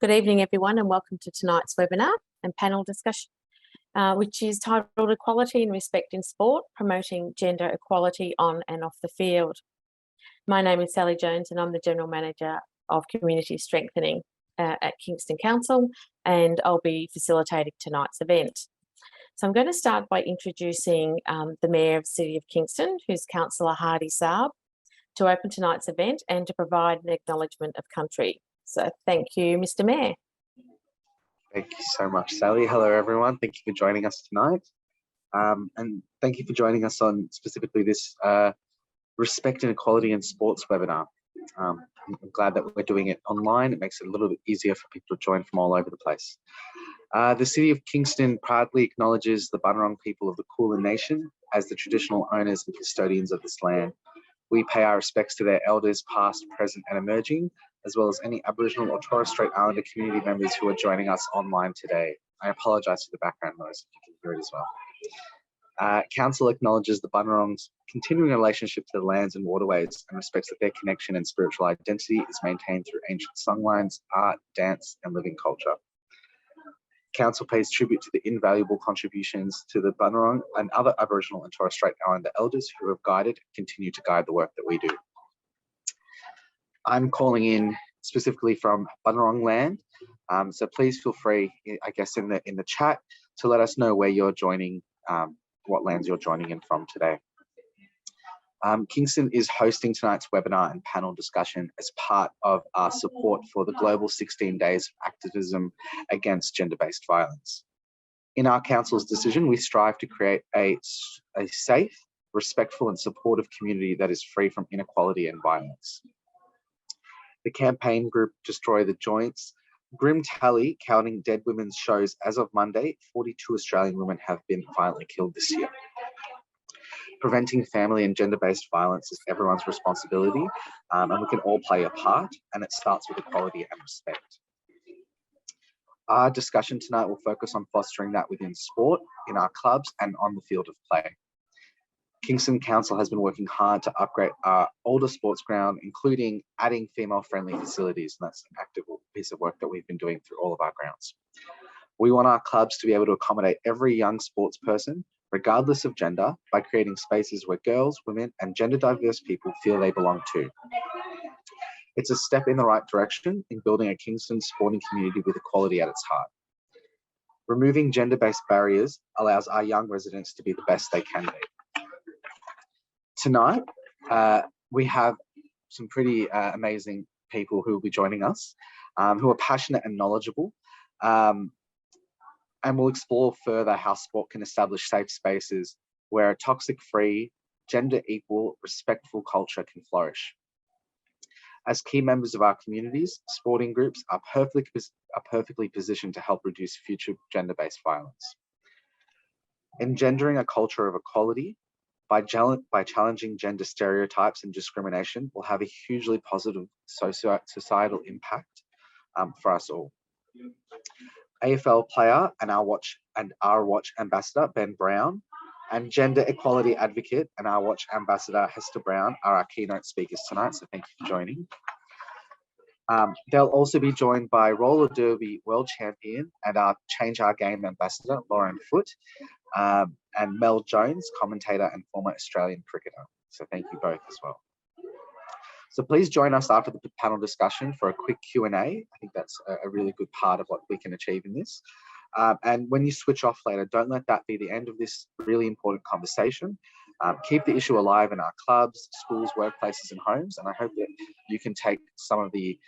Good evening, everyone, and welcome to tonight's webinar and panel discussion, which is titled Equality and Respect in Sport, Promoting Gender Equality on and off the Field. My name is Sally Jones and I'm the General Manager of Community Strengthening at Kingston Council, and I'll be facilitating tonight's event. So I'm going to start by introducing the Mayor of the City of Kingston, who's Councillor Hardy Saab, to open tonight's event and to provide an acknowledgement of country. So thank you, Mr. Mayor. Thank you so much, Sally. Hello, everyone. Thank you for joining us tonight. And thank you for joining us on specifically this Respect and Equality in Sports webinar. I'm glad that we're doing it online. It makes it a little bit easier for people to join from all over the place. The City of Kingston proudly acknowledges the Bunurong people of the Kulin Nation as the traditional owners and custodians of this land. We pay our respects to their elders, past, present, and emerging, as well as any Aboriginal or Torres Strait Islander community members who are joining us online today. I apologise for the background noise, if you can hear it as well. Council acknowledges the Bunurong's continuing relationship to the lands and waterways and respects that their connection and spiritual identity is maintained through ancient songlines, art, dance, and living culture. Council pays tribute to the invaluable contributions to the Bunurong and other Aboriginal and Torres Strait Islander elders who have guided and continue to guide the work that we do. I'm calling in specifically from Bunurong land, so please feel free, I guess, in the chat to let us know where you're joining, what lands you're joining in from today. Kingston is hosting tonight's webinar and panel discussion as part of our support for the global 16 days of activism against gender-based violence. In our council's decision, we strive to create a safe, respectful and supportive community that is free from inequality and violence. The campaign group Destroy the Joints grim tally counting dead women shows as of Monday, 42 Australian women have been violently killed this year. Preventing family and gender-based violence is everyone's responsibility, and we can all play a part, and it starts with equality and respect. Our discussion tonight will focus on fostering that within sport, in our clubs, and on the field of play. Kingston Council has been working hard to upgrade our older sports ground, including adding female-friendly facilities, and that's an active piece of work that we've been doing through all of our grounds. We want our clubs to be able to accommodate every young sports person, regardless of gender, by creating spaces where girls, women, and gender-diverse people feel they belong too. It's a step in the right direction in building a Kingston sporting community with equality at its heart. Removing gender-based barriers allows our young residents to be the best they can be. Tonight, we have some pretty amazing people who will be joining us, who are passionate and knowledgeable, and we'll explore further how sport can establish safe spaces where a toxic-free, gender-equal, respectful culture can flourish. As key members of our communities, sporting groups are perfectly positioned to help reduce future gender-based violence. Engendering a culture of equality by challenging gender stereotypes and discrimination will have a hugely positive societal impact for us all. AFL player and our Watch ambassador, Ben Brown, and gender equality advocate and our Watch ambassador, Hester Brown, are our keynote speakers tonight, so thank you for joining. They'll also be joined by roller derby world champion and our Change Our Game ambassador, Lauren Foote, and Mel Jones, commentator and former Australian cricketer. So thank you both as well. So please join us after the panel discussion for a quick Q&A. I think that's a really good part of what we can achieve in this. And when you switch off later, don't let that be the end of this really important conversation. Keep the issue alive in our clubs, schools, workplaces, and homes. And I hope that you can take some of the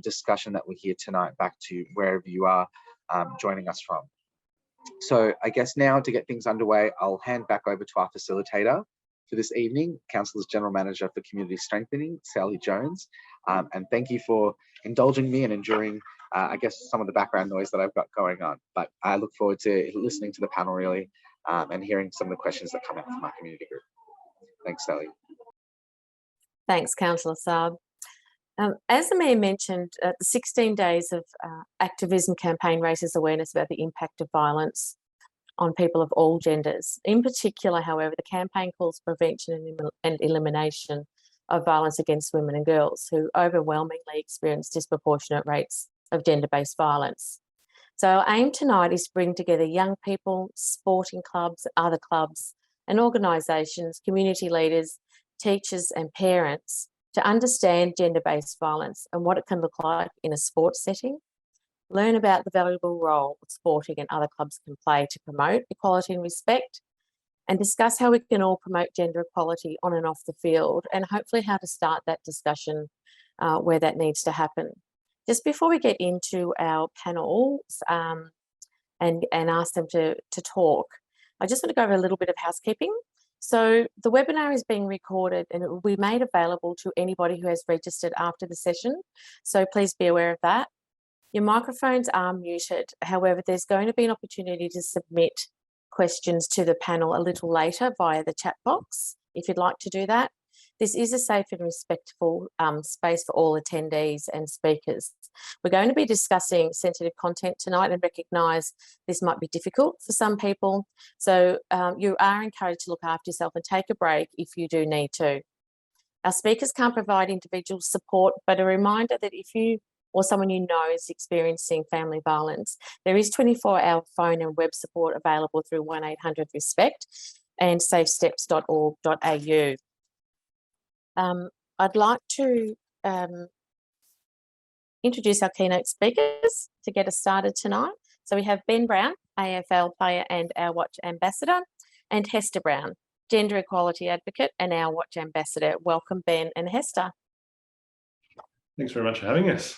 discussion that we hear tonight back to wherever you are joining us from. So I guess now to get things underway, I'll hand back over to our facilitator for this evening, Council's General Manager for Community Strengthening, Sally Jones. And thank you for indulging me and enduring, I guess, some of the background noise that I've got going on. But I look forward to listening to the panel really and hearing some of the questions that come out from our community group. Thanks, Sally. Thanks, Councillor Saab. As the Mayor mentioned, the 16 days of activism campaign raises awareness about the impact of violence on people of all genders. In particular, however, the campaign calls for prevention and elimination of violence against women and girls who overwhelmingly experience disproportionate rates of gender-based violence. So our aim tonight is to bring together young people, sporting clubs, other clubs and organisations, community leaders, teachers and parents to understand gender-based violence and what it can look like in a sports setting, learn about the valuable role sporting and other clubs can play to promote equality and respect, and discuss how we can all promote gender equality on and off the field, and hopefully how to start that discussion where that needs to happen. Just before we get into our panels and ask them to talk, I just want to go over a little bit of housekeeping. So the webinar is being recorded and it will be made available to anybody who has registered after the session. So please be aware of that. Your microphones are muted. However, there's going to be an opportunity to submit questions to the panel a little later via the chat box, if you'd like to do that. This is a safe and respectful space for all attendees and speakers. We're going to be discussing sensitive content tonight and recognise this might be difficult for some people. So you are encouraged to look after yourself and take a break if you do need to. Our speakers can't provide individual support, but a reminder that if you or someone you know is experiencing family violence, there is 24-hour phone and web support available through 1800-RESPECT and safesteps.org.au. I'd like to introduce our keynote speakers to get us started tonight. So we have Ben Brown, AFL player and Our Watch ambassador, and Hester Brown, gender equality advocate and Our Watch ambassador. Welcome, Ben and Hester. Thanks very much for having us.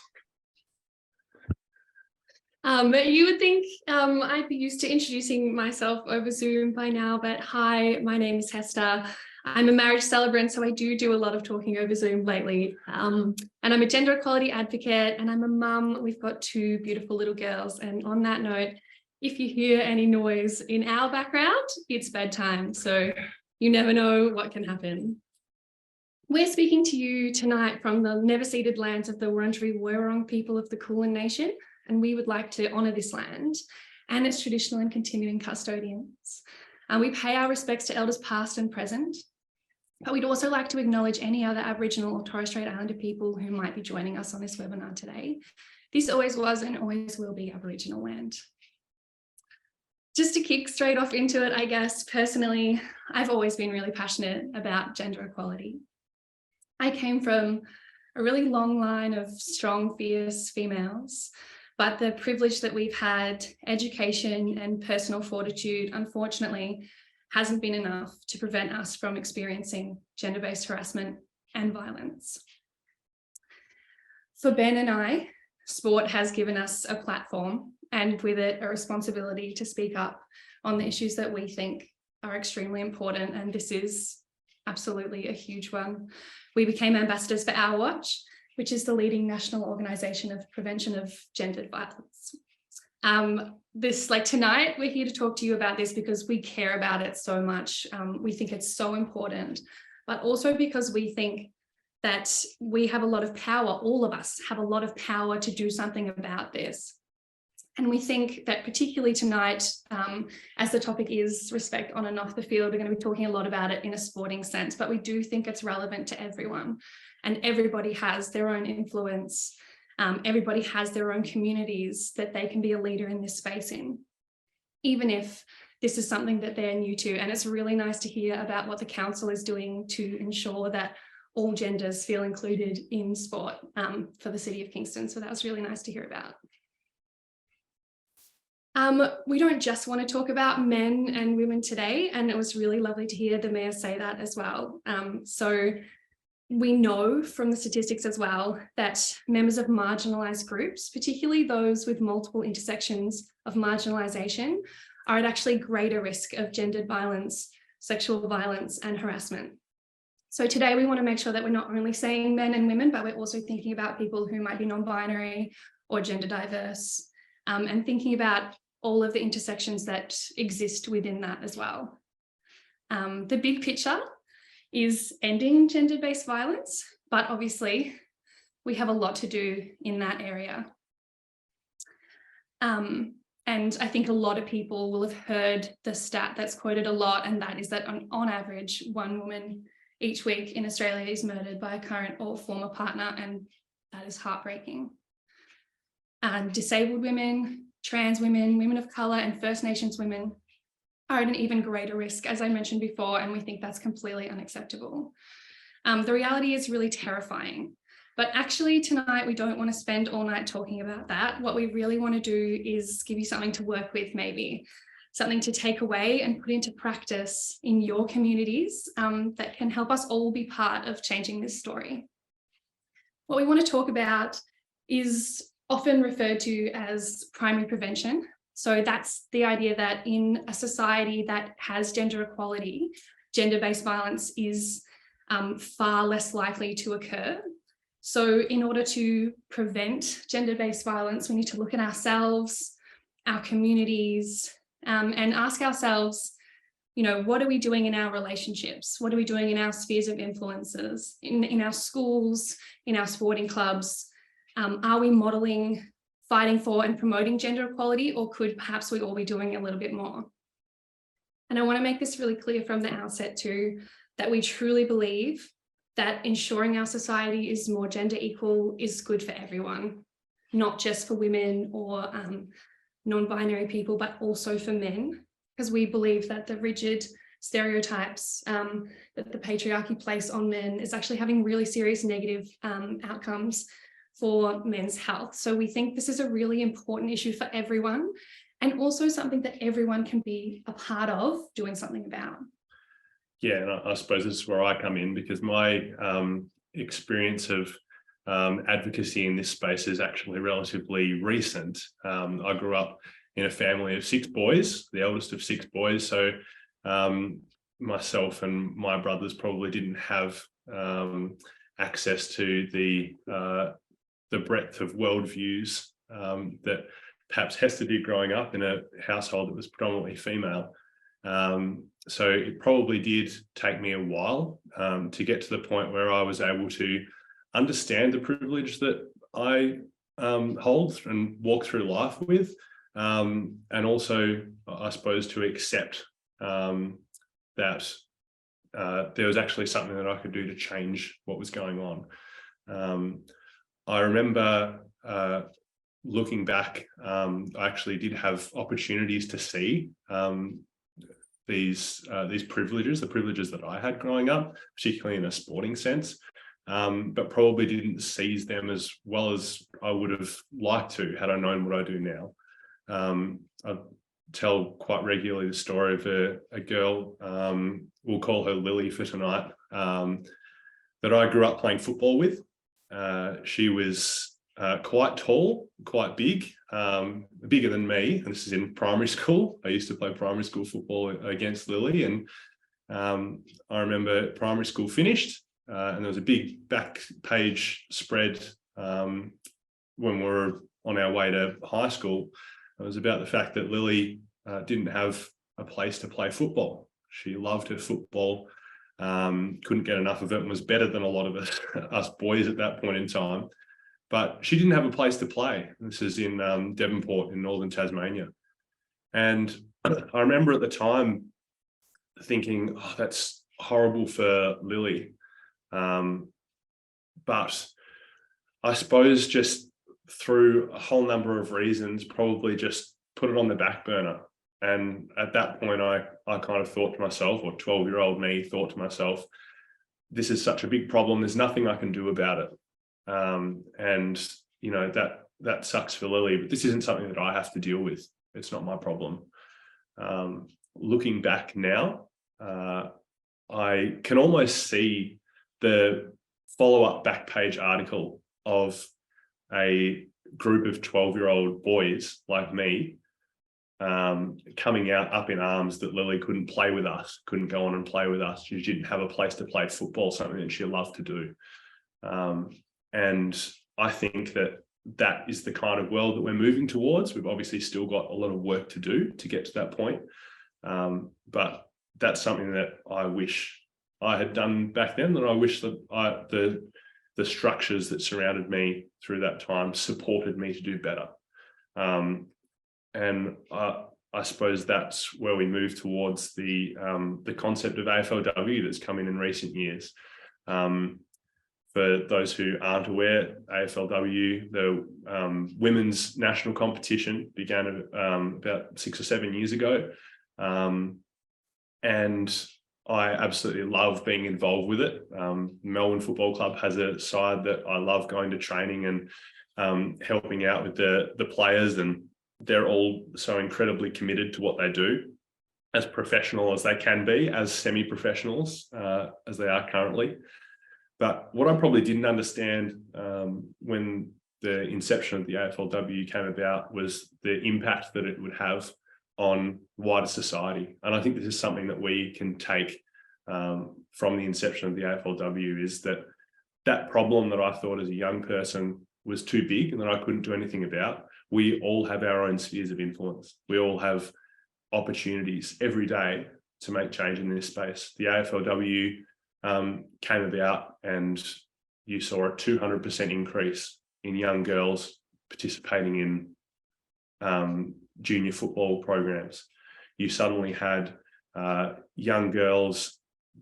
You would think I'd be used to introducing myself over Zoom by now, but hi, my name is Hester. I'm a marriage celebrant, so I do a lot of talking over Zoom lately. And I'm a gender equality advocate and I'm a mum. We've got two beautiful little girls. And on that note, if you hear any noise in our background, it's bedtime. So you never know what can happen. We're speaking to you tonight from the never ceded lands of the Wurundjeri Wurrung people of the Kulin Nation. And we would like to honour this land and its traditional and continuing custodians. We pay our respects to elders past and present, but we'd also like to acknowledge any other Aboriginal or Torres Strait Islander people who might be joining us on this webinar today. This always was and always will be Aboriginal land. Just to kick straight off into it, I guess, personally, I've always been really passionate about gender equality. I came from a really long line of strong, fierce females, but the privilege that we've had, education and personal fortitude, unfortunately, hasn't been enough to prevent us from experiencing gender-based harassment and violence. For Ben and I, sport has given us a platform and with it a responsibility to speak up on the issues that we think are extremely important, and this is absolutely a huge one. We became ambassadors for Our Watch, which is the leading national organisation of prevention of gendered violence. Tonight, we're here to talk to you about this because we care about it so much. We think it's so important, but also because we think that we have a lot of power, all of us have a lot of power to do something about this. And we think that particularly tonight, as the topic is respect on and off the field, we're going to be talking a lot about it in a sporting sense, but we do think it's relevant to everyone. And everybody has their own influence. Everybody has their own communities that they can be a leader in this space in, even if this is something that they're new to. And it's really nice to hear about what the council is doing to ensure that all genders feel included in sport for the City of Kingston. So that was really nice to hear about. We don't just want to talk about men and women today, and it was really lovely to hear the Mayor say that as well. So we know from the statistics as well that members of marginalised groups, particularly those with multiple intersections of marginalisation, are at actually greater risk of gendered violence, sexual violence and harassment. So today we want to make sure that we're not only saying men and women, but we're also thinking about people who might be non-binary or gender diverse, and thinking about all of the intersections that exist within that as well. The big picture is ending gender-based violence, but obviously we have a lot to do in that area. And I think a lot of people will have heard the stat that's quoted a lot, and that is that on average, one woman each week in Australia is murdered by a current or former partner, and that is heartbreaking. disabled women, trans women, women of colour and First Nations women are at an even greater risk, as I mentioned before, and we think that's completely unacceptable. The reality is really terrifying, but actually tonight we don't want to spend all night talking about that. What we really want to do is give you something to work with, maybe something to take away and put into practice in your communities that can help us all be part of changing this story. What we want to talk about is often referred to as primary prevention. So that's the idea that in a society that has gender equality, gender-based violence is far less likely to occur. So in order to prevent gender-based violence, we need to look at ourselves, our communities, and ask ourselves, you know, what are we doing in our relationships? What are we doing in our spheres of influences, in our schools, in our sporting clubs? Are we modeling, fighting for and promoting gender equality, or could perhaps we all be doing a little bit more? And I want to make this really clear from the outset too, that we truly believe that ensuring our society is more gender equal is good for everyone, not just for women or non-binary people, but also for men, because we believe that the rigid stereotypes that the patriarchy place on men is actually having really serious negative outcomes for men's health. So we think this is a really important issue for everyone, and also something that everyone can be a part of doing something about. Yeah, and I suppose this is where I come in, because my experience of advocacy in this space is actually relatively recent. I grew up in a family of 6 boys, the eldest of 6 boys. So myself and my brothers probably didn't have access to the breadth of worldviews that perhaps Hester did growing up in a household that was predominantly female. So it probably did take me a while to get to the point where I was able to understand the privilege that I hold and walk through life with, and also, I suppose, to accept that there was actually something that I could do to change what was going on. I remember looking back, I actually did have opportunities to see these privileges, the privileges that I had growing up, particularly in a sporting sense, but probably didn't seize them as well as I would have liked to had I known what I do now. I tell quite regularly the story of a girl, we'll call her Lily for tonight, that I grew up playing football with. She was quite tall, quite big, bigger than me, and this is in primary school. I used to play primary school football against Lily, and I remember primary school finished, and there was a big back page spread when we were on our way to high school. It was about the fact that Lily didn't have a place to play football. She loved her football, couldn't get enough of it, and was better than a lot of us boys at that point in time. But she didn't have a place to play. This is in Devonport in northern Tasmania. And I remember at the time thinking, oh, that's horrible for Lily. But I suppose just through a whole number of reasons, probably just put it on the back burner. And at that point, I kind of thought to myself, or 12-year-old me thought to myself, this is such a big problem. There's nothing I can do about it. And you know, that sucks for Lily, but this isn't something that I have to deal with. It's not my problem. Looking back now, I can almost see the follow-up back page article of a group of 12-year-old boys like me coming out up in arms that Lily couldn't play with us, couldn't go on and play with us. She didn't have a place to play football, something that she loved to do. And I think that is the kind of world that we're moving towards. We've obviously still got a lot of work to do to get to that point. But that's something that I wish I had done back then, that I wish that the structures that surrounded me through that time supported me to do better. And I suppose that's where we move towards the concept of AFLW that's come in recent years. For those who aren't aware, AFLW, the women's national competition, began about 6 or 7 years ago. And I absolutely love being involved with it. Melbourne Football Club has a side that I love going to training and helping out with the players, and they're all so incredibly committed to what they do, as professional as they can be, as semi-professionals as they are currently. But what I probably didn't understand when the inception of the AFLW came about was the impact that it would have on wider society. And I think this is something that we can take from the inception of the AFLW, is that problem that I thought as a young person was too big and that I couldn't do anything about. We all have our own spheres of influence. We all have opportunities every day to make change in this space. The AFLW came about, and you saw a 200% increase in young girls participating in junior football programs. You suddenly had young girls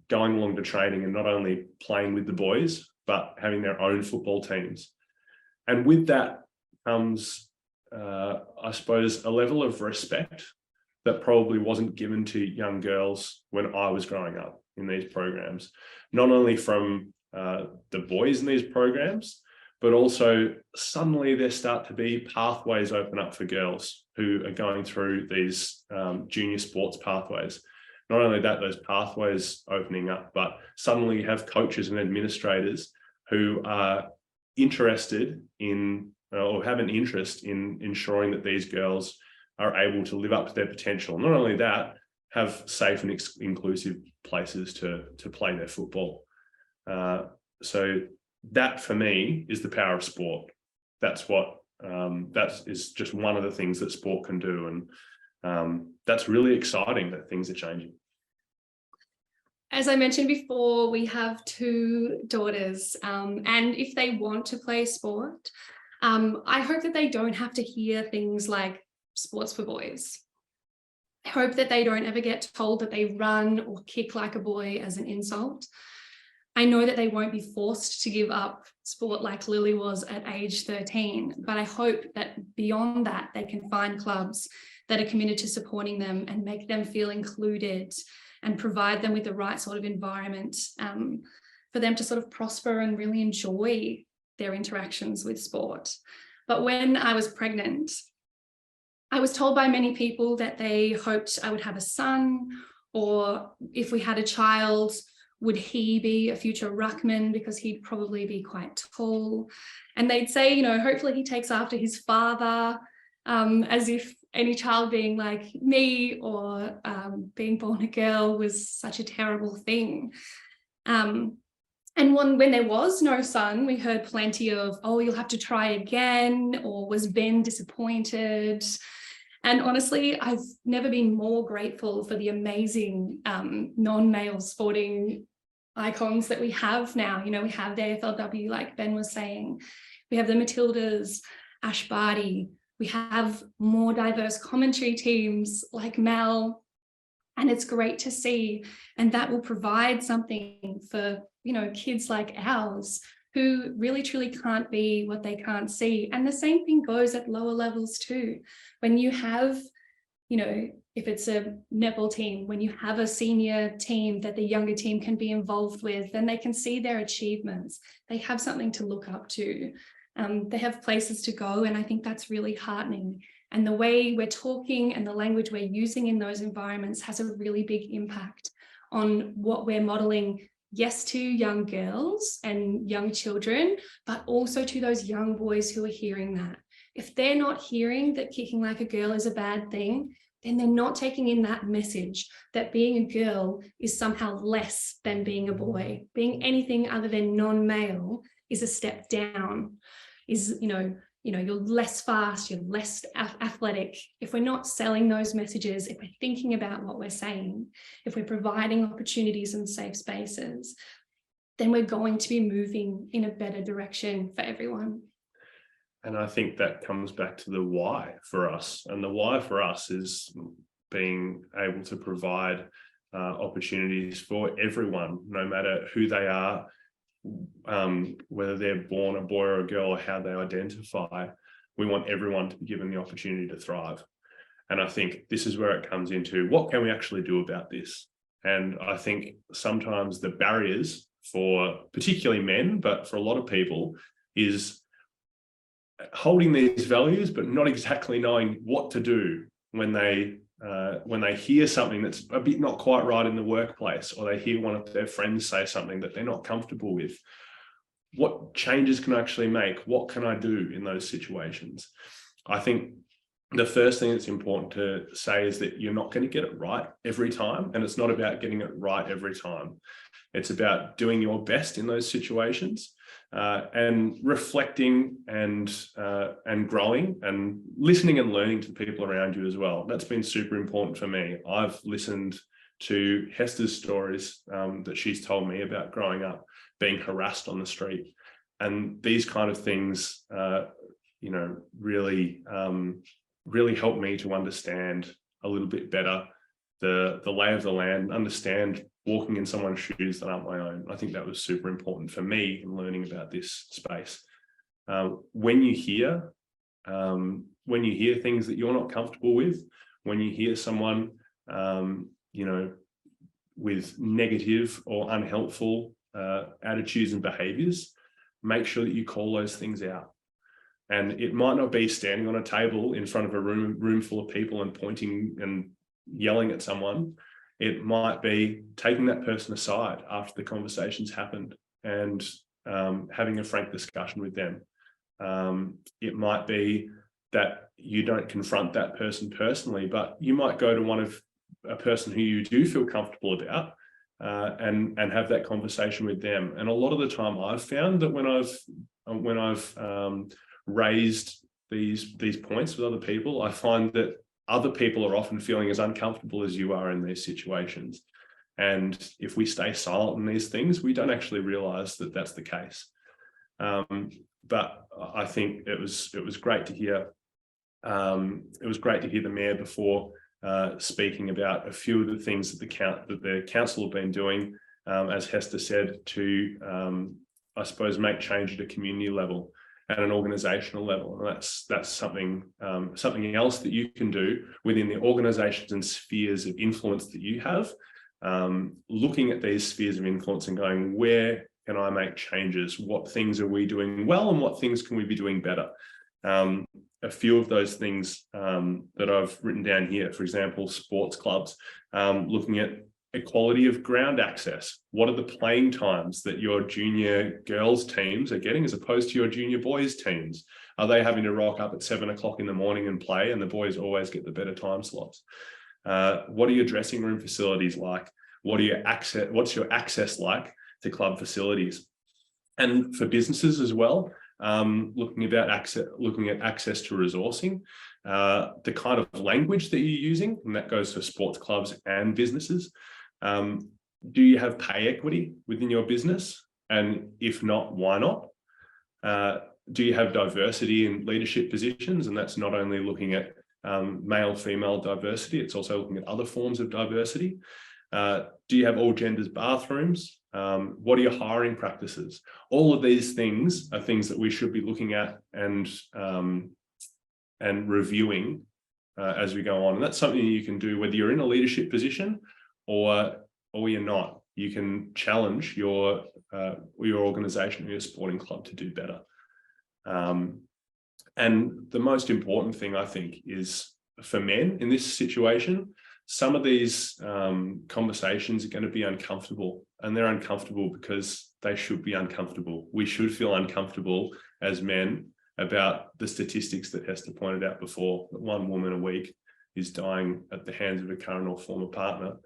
going along to training and not only playing with the boys, but having their own football teams. And with that comes, I suppose, a level of respect that probably wasn't given to young girls when I was growing up in these programs, not only from the boys in these programs, but also suddenly there start to be pathways open up for girls who are going through these junior sports pathways. Not only that, those pathways opening up, but suddenly you have coaches and administrators who are interested in, or have an interest in, ensuring that these girls are able to live up to their potential. Not only that, have safe and inclusive places to play their football. So that for me is the power of sport. That's what, that is just one of the things that sport can do. And that's really exciting that things are changing. As I mentioned before, we have 2 daughters, and if they want to play sport, I hope that they don't have to hear things like sports for boys. I hope that they don't ever get told that they run or kick like a boy as an insult. I know that they won't be forced to give up sport like Lily was at age 13, but I hope that beyond that, they can find clubs that are committed to supporting them and make them feel included and provide them with the right sort of environment for them to sort of prosper and really enjoy their interactions with sport. But when I was pregnant, I was told by many people that they hoped I would have a son, or if we had a child, would he be a future ruckman because he'd probably be quite tall? And they'd say, you know, hopefully he takes after his father, as if any child being like me or being born a girl was such a terrible thing. And when there was no son, we heard plenty of, oh, you'll have to try again, or was Ben disappointed? And honestly, I've never been more grateful for the amazing non-male sporting icons that we have now. You know, we have the AFLW, like Ben was saying. We have the Matildas, Ash Barty. We have more diverse commentary teams like Mel. And it's great to see. And that will provide something for, you know, kids like ours who really truly can't be what they can't see. And the same thing goes at lower levels too. When you have, you know, if it's a netball team, when you have a senior team that the younger team can be involved with, then they can see their achievements. They have something to look up to. They have places to go. And I think that's really heartening. And the way we're talking and the language we're using in those environments has a really big impact on what we're modeling, yes, to young girls and young children, but also to those young boys who are hearing that. If they're not hearing that kicking like a girl is a bad thing, then they're not taking in that message that being a girl is somehow less than being a boy. Being anything other than non-male is a step down, is, you know, you're less fast, you're less athletic. If we're not selling those messages, if we're thinking about what we're saying, if we're providing opportunities and safe spaces, then we're going to be moving in a better direction for everyone. And I think that comes back to the why for us. And the why for us is being able to provide opportunities for everyone, no matter who they are, whether they're born a boy or a girl or how they identify, we want everyone to be given the opportunity to thrive. And I think this is where it comes into what can we actually do about this? And I think sometimes the barriers for particularly men, but for a lot of people, is holding these values, but not exactly knowing what to do when they hear something that's a bit not quite right in the workplace, or they hear one of their friends say something that they're not comfortable with. What changes can I actually make? What can I do in those situations? I think the first thing that's important to say is that you're not going to get it right every time. And it's not about getting it right every time. It's about doing your best in those situations, and reflecting and growing and listening and learning to the people around you as well. That's been super important for me. I've listened to Hester's stories that she's told me about growing up, being harassed on the street. And these kind of things, really helped me to understand a little bit better the lay of the land, understand walking in someone's shoes that aren't my own. I think that was super important for me in learning about this space. When you hear things that you're not comfortable with, when you hear someone, with negative or unhelpful attitudes and behaviors, make sure that you call those things out. And it might not be standing on a table in front of a room full of people and pointing and yelling at someone. It might be taking that person aside after the conversation's happened and having a frank discussion with them. It might be that you don't confront that person personally, but you might go to a person who you do feel comfortable about and have that conversation with them. And a lot of the time I've found that when I've raised these points with other people, I find that other people are often feeling as uncomfortable as you are in these situations. And if we stay silent in these things, we don't actually realize that that's the case. But I think it was great to hear. It was great to hear the mayor before speaking about a few of the things that the council have been doing, as Hester said, to I suppose make change at a community level and an organizational level. And that's something else that you can do within the organizations and spheres of influence that you have, looking at these spheres of influence and going, where can I make changes? What things are we doing well and what things can we be doing better? A few of those things that I've written down here, for example, sports clubs, looking at equality of ground access. What are the playing times that your junior girls teams are getting as opposed to your junior boys teams? Are they having to rock up at 7 o'clock in the morning and play, and the boys always get the better time slots? What are your dressing room facilities like? What's your access like to club facilities? And for businesses as well, looking at access to resourcing, the kind of language that you're using, and that goes for sports clubs and businesses. Do you have pay equity within your business? And if not, why not? Do you have diversity in leadership positions? And that's not only looking at male-female diversity, it's also looking at other forms of diversity. Do you have all genders bathrooms? What are your hiring practices? All of these things are things that we should be looking at and reviewing as we go on. And that's something you can do whether you're in a leadership position or you're not. You can challenge your organization or your sporting club to do better. And the most important thing, I think, is for men in this situation, some of these conversations are going to be uncomfortable, and they're uncomfortable because they should be uncomfortable. We should feel uncomfortable as men about the statistics that Hester pointed out before, that 1 woman a week is dying at the hands of a current or former partner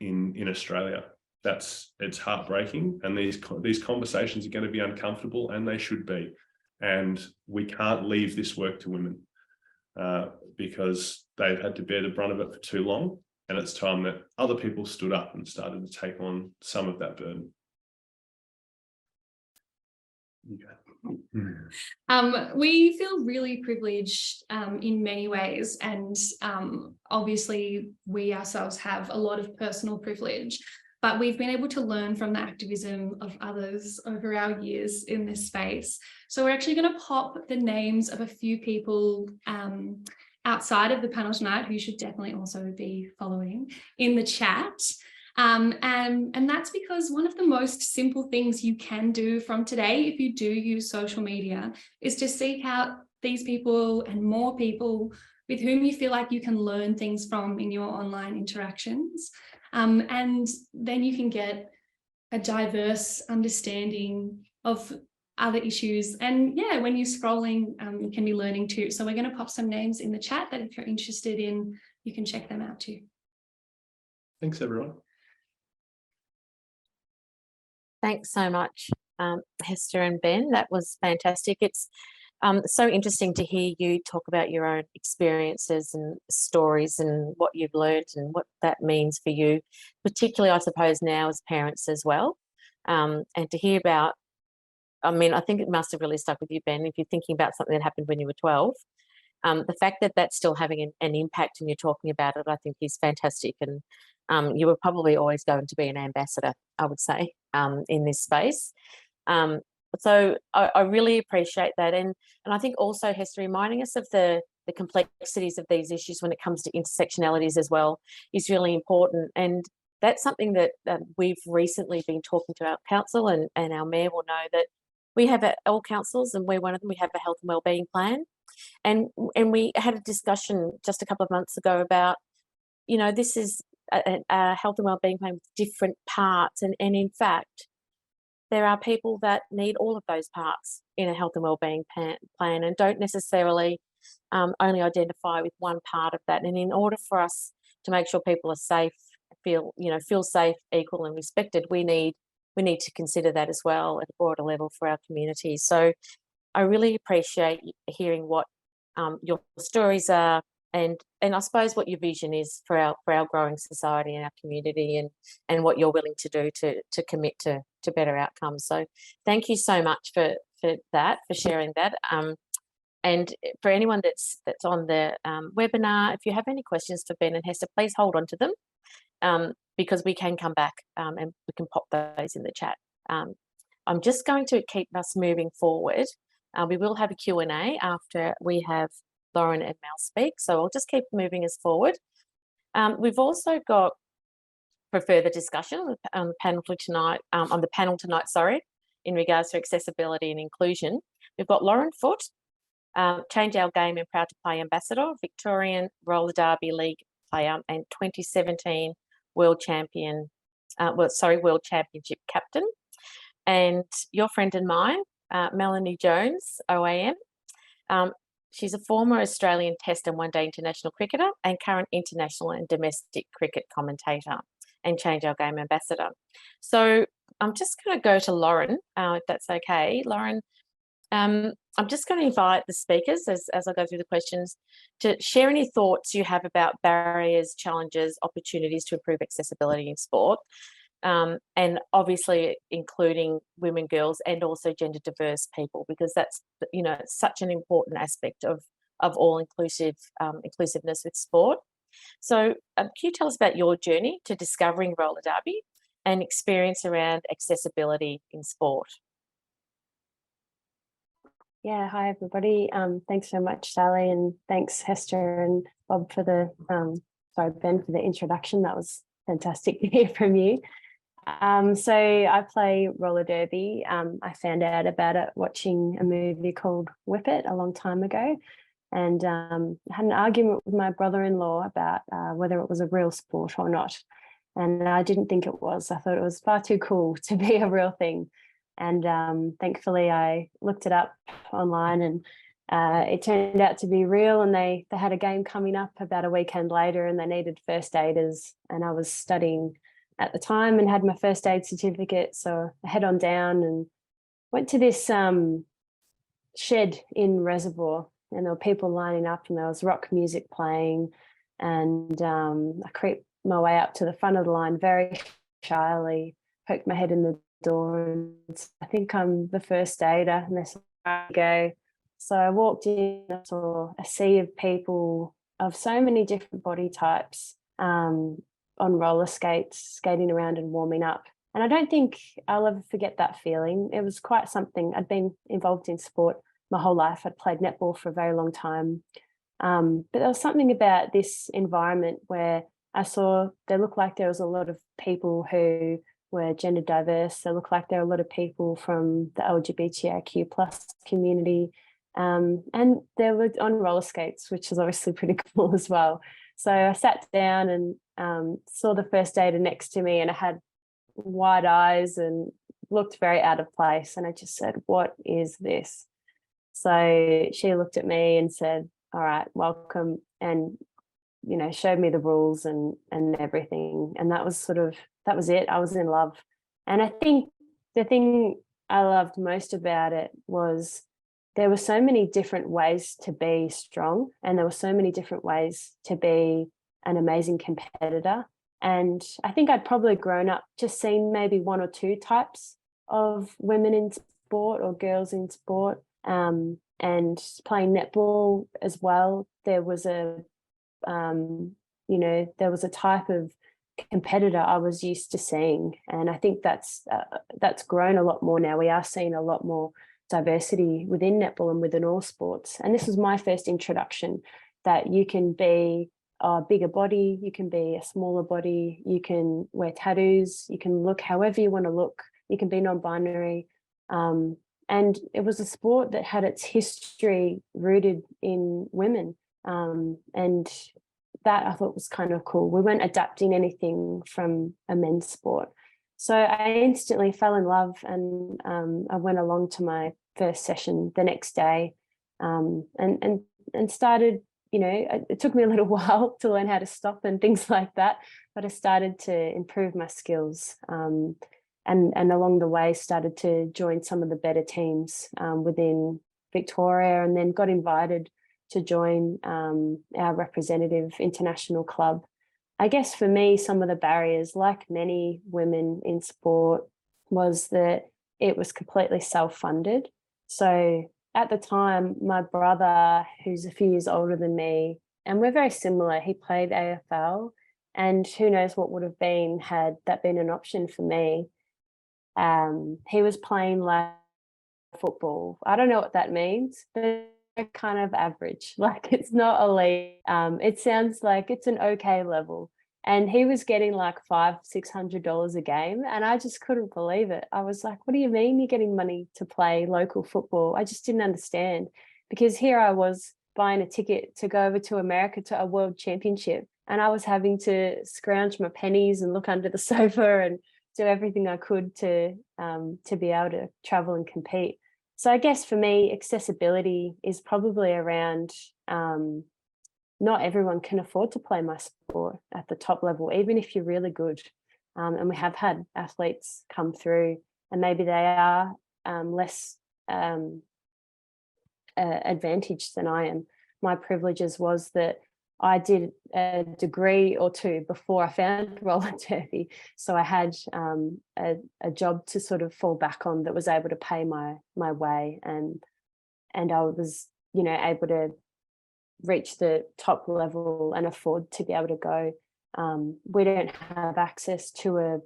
in Australia. It's heartbreaking, and these conversations are going to be uncomfortable, and they should be. And we can't leave this work to women because they've had to bear the brunt of it for too long. And it's time that other people stood up and started to take on some of that burden. We feel really privileged in many ways, and obviously we ourselves have a lot of personal privilege. but we've been able to learn from the activism of others over our years in this space. So we're actually going to pop the names of a few people outside of the panel tonight, who you should definitely also be following, in the chat. And that's because one of the most simple things you can do from today, if you do use social media, is to seek out these people and more people with whom you feel like you can learn things from in your online interactions. And then you can get a diverse understanding of other issues. And yeah, when you're scrolling, you can be learning too. So we're going to pop some names in the chat that if you're interested in, you can check them out too. Thanks, everyone. Thanks so much, Hester and Ben. That was fantastic. It's so interesting to hear you talk about your own experiences and stories and what you've learned and what that means for you, particularly, I suppose, now as parents as well. And to hear about, I mean, I think it must have really stuck with you, Ben, if you're thinking about something that happened when you were 12. The fact that that's still having an impact and you're talking about it, I think is fantastic. And you were probably always going to be an ambassador, I would say, in this space. So I really appreciate that. And I think also, Hester, reminding us of the complexities of these issues when it comes to intersectionalities as well is really important. And that's something that we've recently been talking to our council, and our mayor will know that we have all councils, and we're one of them. We have a health and wellbeing plan. And we had a discussion just a couple of months ago about, you know, this is a health and wellbeing plan with different parts. And in fact, there are people that need all of those parts in a health and wellbeing plan and don't necessarily only identify with one part of that. And in order for us to make sure people are safe, feel safe, equal and respected, we need to consider that as well at a broader level for our community. So I really appreciate hearing what your stories are, and I suppose what your vision is for our growing society and our community, and what you're willing to do to commit to better outcomes. So thank you so much for sharing that. And for anyone that's on the webinar, if you have any questions for Ben and Hester, please hold on to them, because we can come back and we can pop those in the chat. I'm just going to keep us moving forward. We will have a Q&A after we have Lauren and Mel speak, so I'll just keep moving us forward. We've also got, for further discussion on the panel tonight, in regards to accessibility and inclusion, we've got Lauren Foote, Change Our Game and Proud to Play Ambassador, Victorian Roller Derby League player and 2017 World Championship captain, and your friend and mine, Melanie Jones, OAM. She's a former Australian Test and One-Day International cricketer and current international and domestic cricket commentator and Change Our Game ambassador. So I'm just going to go to Lauren, if that's okay. Lauren, I'm just going to invite the speakers, as I go through the questions, to share any thoughts you have about barriers, challenges, opportunities to improve accessibility in sport. And obviously including women, girls, and also gender diverse people, because that's, you know, such an important aspect of all inclusiveness with sport. So can you tell us about your journey to discovering roller derby and experience around accessibility in sport? Yeah, hi everybody. Thanks so much, Sally, and thanks Hester and Bob for Ben for the introduction. That was fantastic to hear from you. So I play roller derby. I found out about it watching a movie called Whip It a long time ago, and I had an argument with my brother-in-law about whether it was a real sport or not. And I didn't think it was. I thought it was far too cool to be a real thing. And thankfully I looked it up online, and it turned out to be real, and they had a game coming up about a weekend later, and they needed first aiders, and I was studying at the time and had my first aid certificate. So I head on down and went to this shed in Reservoir, and there were people lining up and there was rock music playing, and I creeped my way up to the front of the line very shyly, poked my head in the door, and I think I'm the first aider, and they said, "Where you go?" So I walked in, I saw a sea of people of so many different body types, on roller skates, skating around and warming up. And I don't think I'll ever forget that feeling. It was quite something. I'd been involved in sport my whole life. I'd played netball for a very long time. But there was something about this environment where I saw there looked like there was a lot of people who were gender diverse. There looked like there were a lot of people from the LGBTIQ plus community. And they were on roller skates, which was obviously pretty cool as well. So I sat down and saw the first aider next to me, and I had wide eyes and looked very out of place. And I just said, "What is this?" So she looked at me and said, "All right, welcome," and showed me the rules and everything. And that was it. I was in love. And I think the thing I loved most about it was there were so many different ways to be strong, and there were so many different ways to be an amazing competitor. And I think I'd probably grown up just seeing maybe one or two types of women in sport or girls in sport. And playing netball as well, there was a type of competitor I was used to seeing, and I think that's grown a lot more now. We are seeing a lot more diversity within netball and within all sports. And this was my first introduction that you can be a bigger body, you can be a smaller body, you can wear tattoos, you can look however you want to look, you can be non-binary. And it was a sport that had its history rooted in women. And that I thought was kind of cool. We weren't adapting anything from a men's sport. So I instantly fell in love, and I went along to my first session the next day, and started, it took me a little while to learn how to stop and things like that, but I started to improve my skills, and along the way started to join some of the better teams within Victoria, and then got invited to join our representative international club. I guess for me, some of the barriers, like many women in sport, was that it was completely self-funded. So at the time, my brother, who's a few years older than me, and we're very similar, he played AFL, and who knows what would have been had that been an option for me. He was playing like football. I don't know what that means, but kind of average, like it's not elite. It sounds like it's an okay level, and he was getting like $500-600 a game, and I just couldn't believe it. I was like, what do you mean you're getting money to play local football? I just didn't understand, because here I was buying a ticket to go over to America to a world championship, and I was having to scrounge my pennies and look under the sofa and do everything I could to be able to travel and compete. So I guess for me, accessibility is probably around not everyone can afford to play my sport at the top level, even if you're really good. And we have had athletes come through, and maybe they are less advantaged than I am. My privileges was that I did a degree or two before I found roller derby. So I had a job to sort of fall back on that was able to pay my way, and I was, able to reach the top level and afford to be able to go. We don't have access to a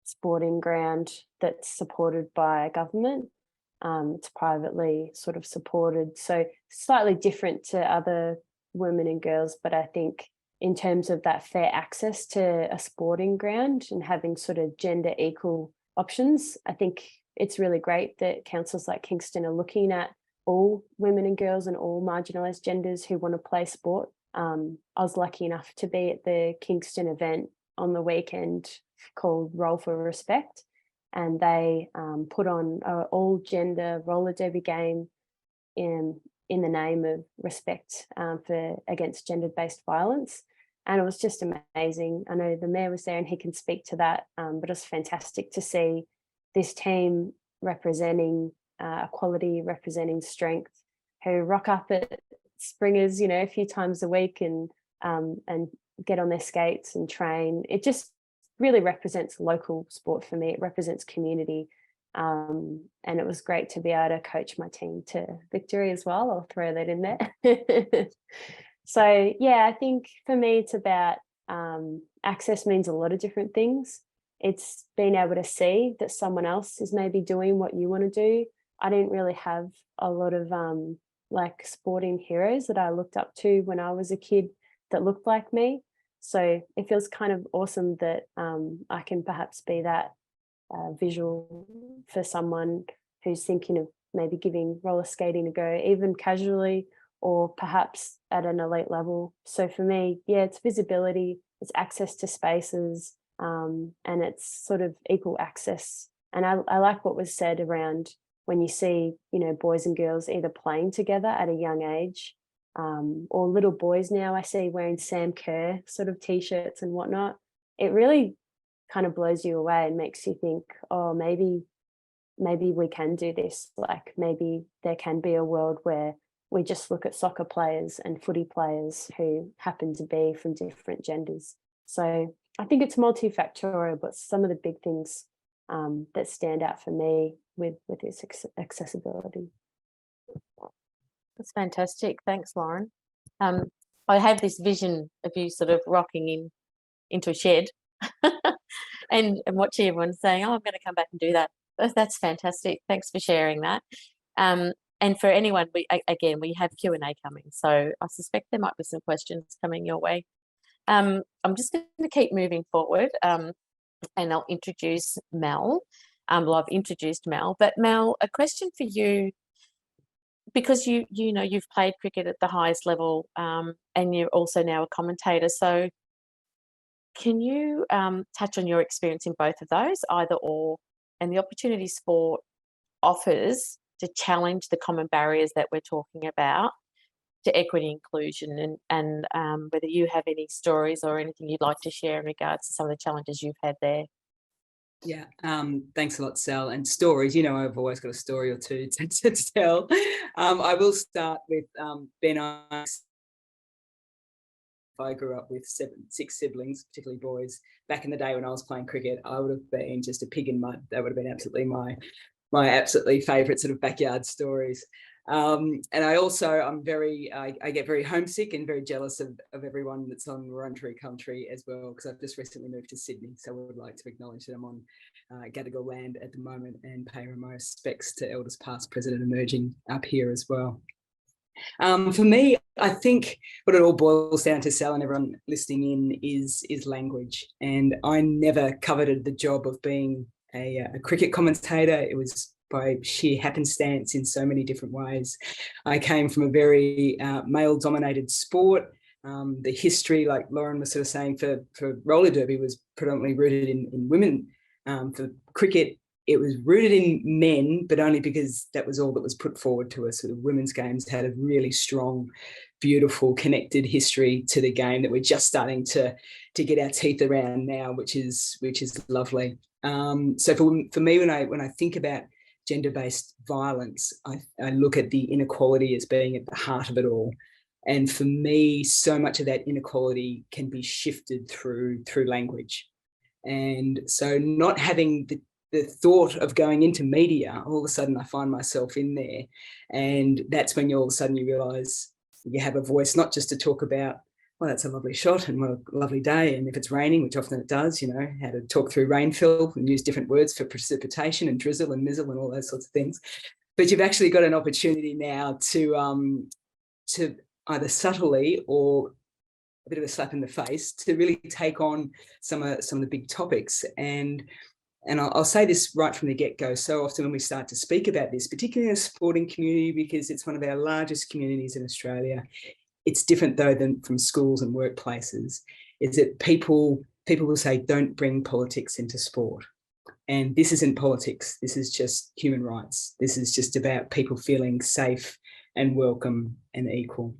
sporting ground that's supported by government. It's privately sort of supported, so slightly different to other women and girls, but I think in terms of that fair access to a sporting ground and having sort of gender equal options, I think it's really great that councils like Kingston are looking at all women and girls and all marginalised genders who want to play sport. I was lucky enough to be at the Kingston event on the weekend called Roll for Respect, and they put on an all gender roller derby game in the name of respect against gender-based violence. And it was just amazing. I know the mayor was there and he can speak to that, but it was fantastic to see this team representing equality, representing strength, who rock up at Springers, a few times a week and get on their skates and train. It just really represents local sport for me. It represents community. And it was great to be able to coach my team to victory as well. I'll throw that in there. So yeah, I think for me it's about Access means a lot of different things. It's being able to see that someone else is maybe doing what you want to do. I didn't really have a lot of like sporting heroes that I looked up to when I was a kid that looked like me. So it feels kind of awesome that I can perhaps be that visual for someone who's thinking of maybe giving roller skating a go, even casually, or perhaps at an elite level. So for me, yeah, it's visibility, it's access to spaces, and it's sort of equal access. And I like what was said around when you see, you know, boys and girls either playing together at a young age, or little boys now I see wearing Sam Kerr sort of t-shirts and whatnot. It really kind of blows you away and makes you think, oh, maybe we can do this. Like maybe there can be a world where we just look at soccer players and footy players who happen to be from different genders. So I think it's multifactorial, but some of the big things that stand out for me with this accessibility. That's fantastic. Thanks, Lauren. I have this vision of you sort of rocking into a shed and watching everyone saying, oh, I'm going to come back and do that. That's fantastic. Thanks for sharing that. And for anyone, we have Q&A coming, so I suspect there might be some questions coming your way. I'm just going to keep moving forward, and I'll introduce Mel. Well, I've introduced Mel, but Mel, a question for you, because you know you've played cricket at the highest level, and you're also now a commentator. So, can you touch on your experience in both of those, either or, and the opportunities sport offers to challenge the common barriers that we're talking about to equity inclusion, and whether you have any stories or anything you'd like to share in regards to some of the challenges you've had there. Yeah, thanks a lot, Sal. And stories, you know, I've always got a story or two to tell. I will start with Ben. I grew up with 6 siblings, particularly boys. Back in the day when I was playing cricket, I would have been just a pig in mud. That would have been absolutely my absolutely favourite sort of backyard stories. And I get very homesick and very jealous of everyone that's on Wurundjeri country as well, because I've just recently moved to Sydney. So I would like to acknowledge that I'm on Gadigal land at the moment and pay my respects to elders past, present and emerging up here as well. For me, I think what it all boils down to, Sal, and everyone listening in, is language. And I never coveted the job of being a cricket commentator. It was by sheer happenstance in so many different ways. I came from a very male-dominated sport. The history, like Lauren was sort of saying, for roller derby was predominantly rooted in women. For cricket, it was rooted in men, but only because that was all that was put forward to us. Sort of women's games had a really strong, beautiful, connected history to the game that we're just starting to get our teeth around now, which is lovely. So for me, when I think about gender-based violence, I look at the inequality as being at the heart of it all. And for me, so much of that inequality can be shifted through language. And so not having the thought of going into media, all of a sudden I find myself in there. And that's when all of a sudden you realise you have a voice, not just to talk about, well, that's a lovely shot and what a lovely day. And if it's raining, which often it does, you know, how to talk through rainfill and use different words for precipitation and drizzle and mizzle and all those sorts of things. But you've actually got an opportunity now to either subtly or a bit of a slap in the face to really take on some of the big topics. And I'll say this right from the get-go. So often when we start to speak about this, particularly in a sporting community, because it's one of our largest communities in Australia, it's different though than from schools and workplaces, is that people will say, don't bring politics into sport. And this isn't politics. This is just human rights. This is just about people feeling safe and welcome and equal.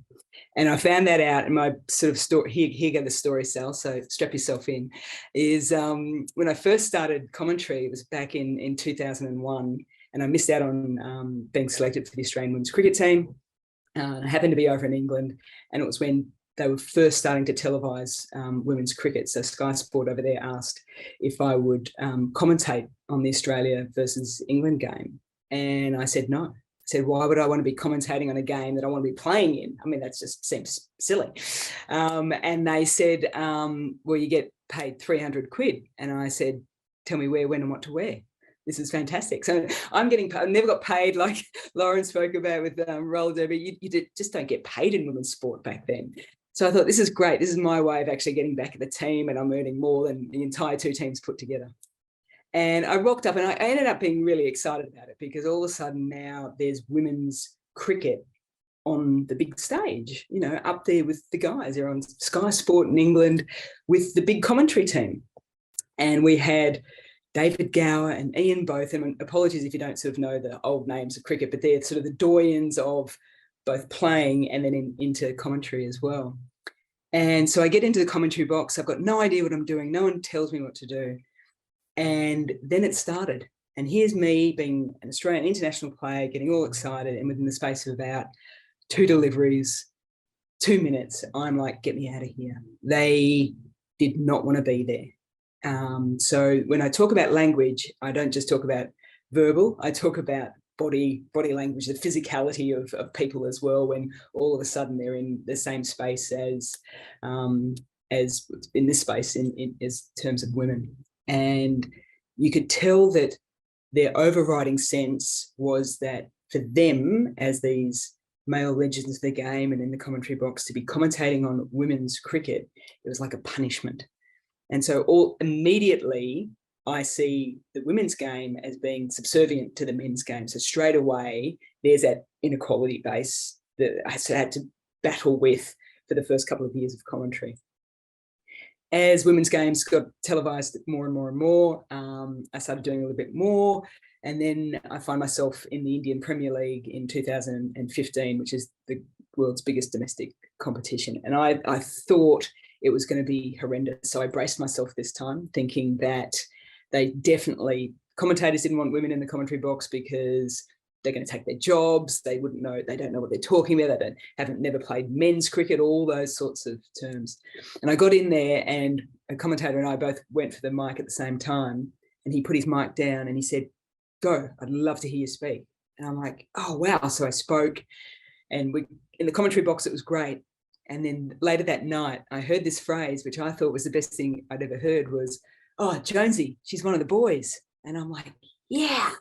And I found that out in my sort of story. Here go the story, Sal, so strap yourself in, is when I first started commentary, it was back in 2001, and I missed out on being selected for the Australian women's cricket team. I happened to be over in England, and it was when they were first starting to televise women's cricket. So Sky Sport over there asked if I would commentate on the Australia versus England game. And I said no. said, why would I want to be commentating on a game that I want to be playing in? I mean, that just seems silly. And they said, well, you get paid 300 quid. And I said, tell me where, when, and what to wear. This is fantastic. So I'm getting paid. I never got paid like Lauren spoke about with roller derby. You just don't get paid in women's sport back then. So I thought, this is great. This is my way of actually getting back at the team, and I'm earning more than the entire two teams put together. And I rocked up, and I ended up being really excited about it, because all of a sudden now there's women's cricket on the big stage, you know, up there with the guys. They're on Sky Sport in England with the big commentary team. And we had David Gower and Ian Botham, and apologies if you don't sort of know the old names of cricket, but they're sort of the doyens of both playing and then into commentary as well. And so I get into the commentary box. I've got no idea what I'm doing. No one tells me what to do. And then it started. And here's me being an Australian international player, getting all excited. And within the space of about 2 deliveries, 2 minutes, I'm like, get me out of here. They did not want to be there. So when I talk about language, I don't just talk about verbal, I talk about body language, the physicality of people as well, when all of a sudden they're in the same space as in this space in as terms of women. And you could tell that their overriding sense was that for them, as these male legends of the game and in the commentary box, to be commentating on women's cricket, it was like a punishment. And so immediately I see the women's game as being subservient to the men's game. So straight away, there's that inequality base that I had to battle with for the first couple of years of commentary. As women's games got televised more and more and more, I started doing a little bit more. And then I find myself in the Indian Premier League in 2015, which is the world's biggest domestic competition. And I thought it was going to be horrendous. So I braced myself this time, thinking that commentators didn't want women in the commentary box because they're going to take their jobs. They wouldn't know, they don't know what they're talking about. They haven't never played men's cricket, all those sorts of terms. And I got in there, and a commentator and I both went for the mic at the same time. And he put his mic down and he said, go, I'd love to hear you speak. And I'm like, oh, wow. So I spoke, and in the commentary box, it was great. And then later that night, I heard this phrase, which I thought was the best thing I'd ever heard, was, oh, Jonesy, she's one of the boys. And I'm like, yeah.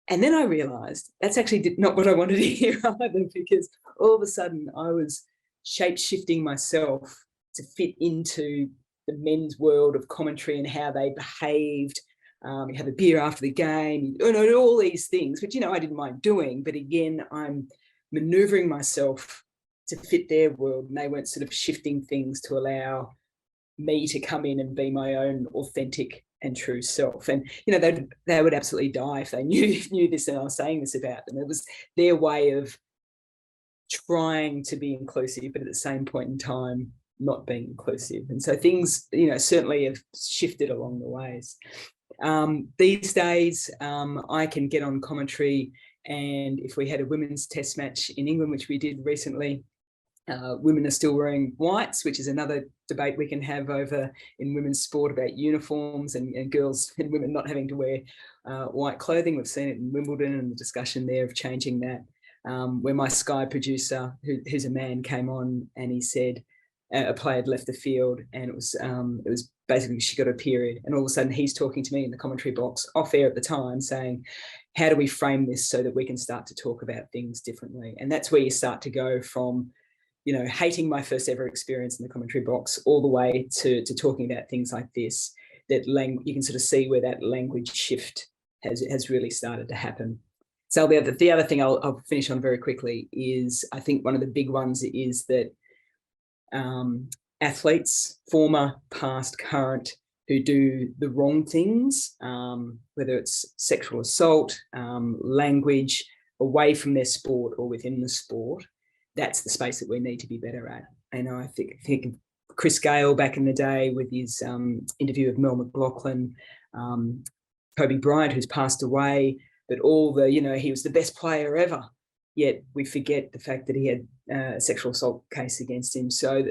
And then I realized that's actually not what I wanted to hear either, because all of a sudden I was shape-shifting myself to fit into the men's world of commentary and how they behaved. You have a beer after the game, all these things, which, I didn't mind doing. But again, I'm maneuvering myself to fit their world, and they weren't sort of shifting things to allow me to come in and be my own authentic and true self. And they would absolutely die if they knew this and I was saying this about them. It was their way of trying to be inclusive, but at the same point in time not being inclusive. And so things certainly have shifted along the ways. These days I can get on commentary, and if we had a women's test match in England, which we did recently, women are still wearing whites, which is another debate we can have over in women's sport about uniforms and girls and women not having to wear white clothing. We've seen it in Wimbledon and the discussion there of changing that, where my Sky producer, who's a man, came on and he said a player had left the field, and it was basically she got a period, and all of a sudden he's talking to me in the commentary box off air at the time saying, how do we frame this so that we can start to talk about things differently? And that's where you start to go from hating my first ever experience in the commentary box all the way to talking about things like this, that you can sort of see where that language shift has really started to happen. So the other thing I'll finish on very quickly is, I think one of the big ones is that athletes, former, past, current, who do the wrong things, whether it's sexual assault, language, away from their sport or within the sport, that's the space that we need to be better at. And I think of Chris Gale back in the day with his interview of Mel McLaughlin, Kobe Bryant, who's passed away, but he was the best player ever. Yet we forget the fact that he had a sexual assault case against him. So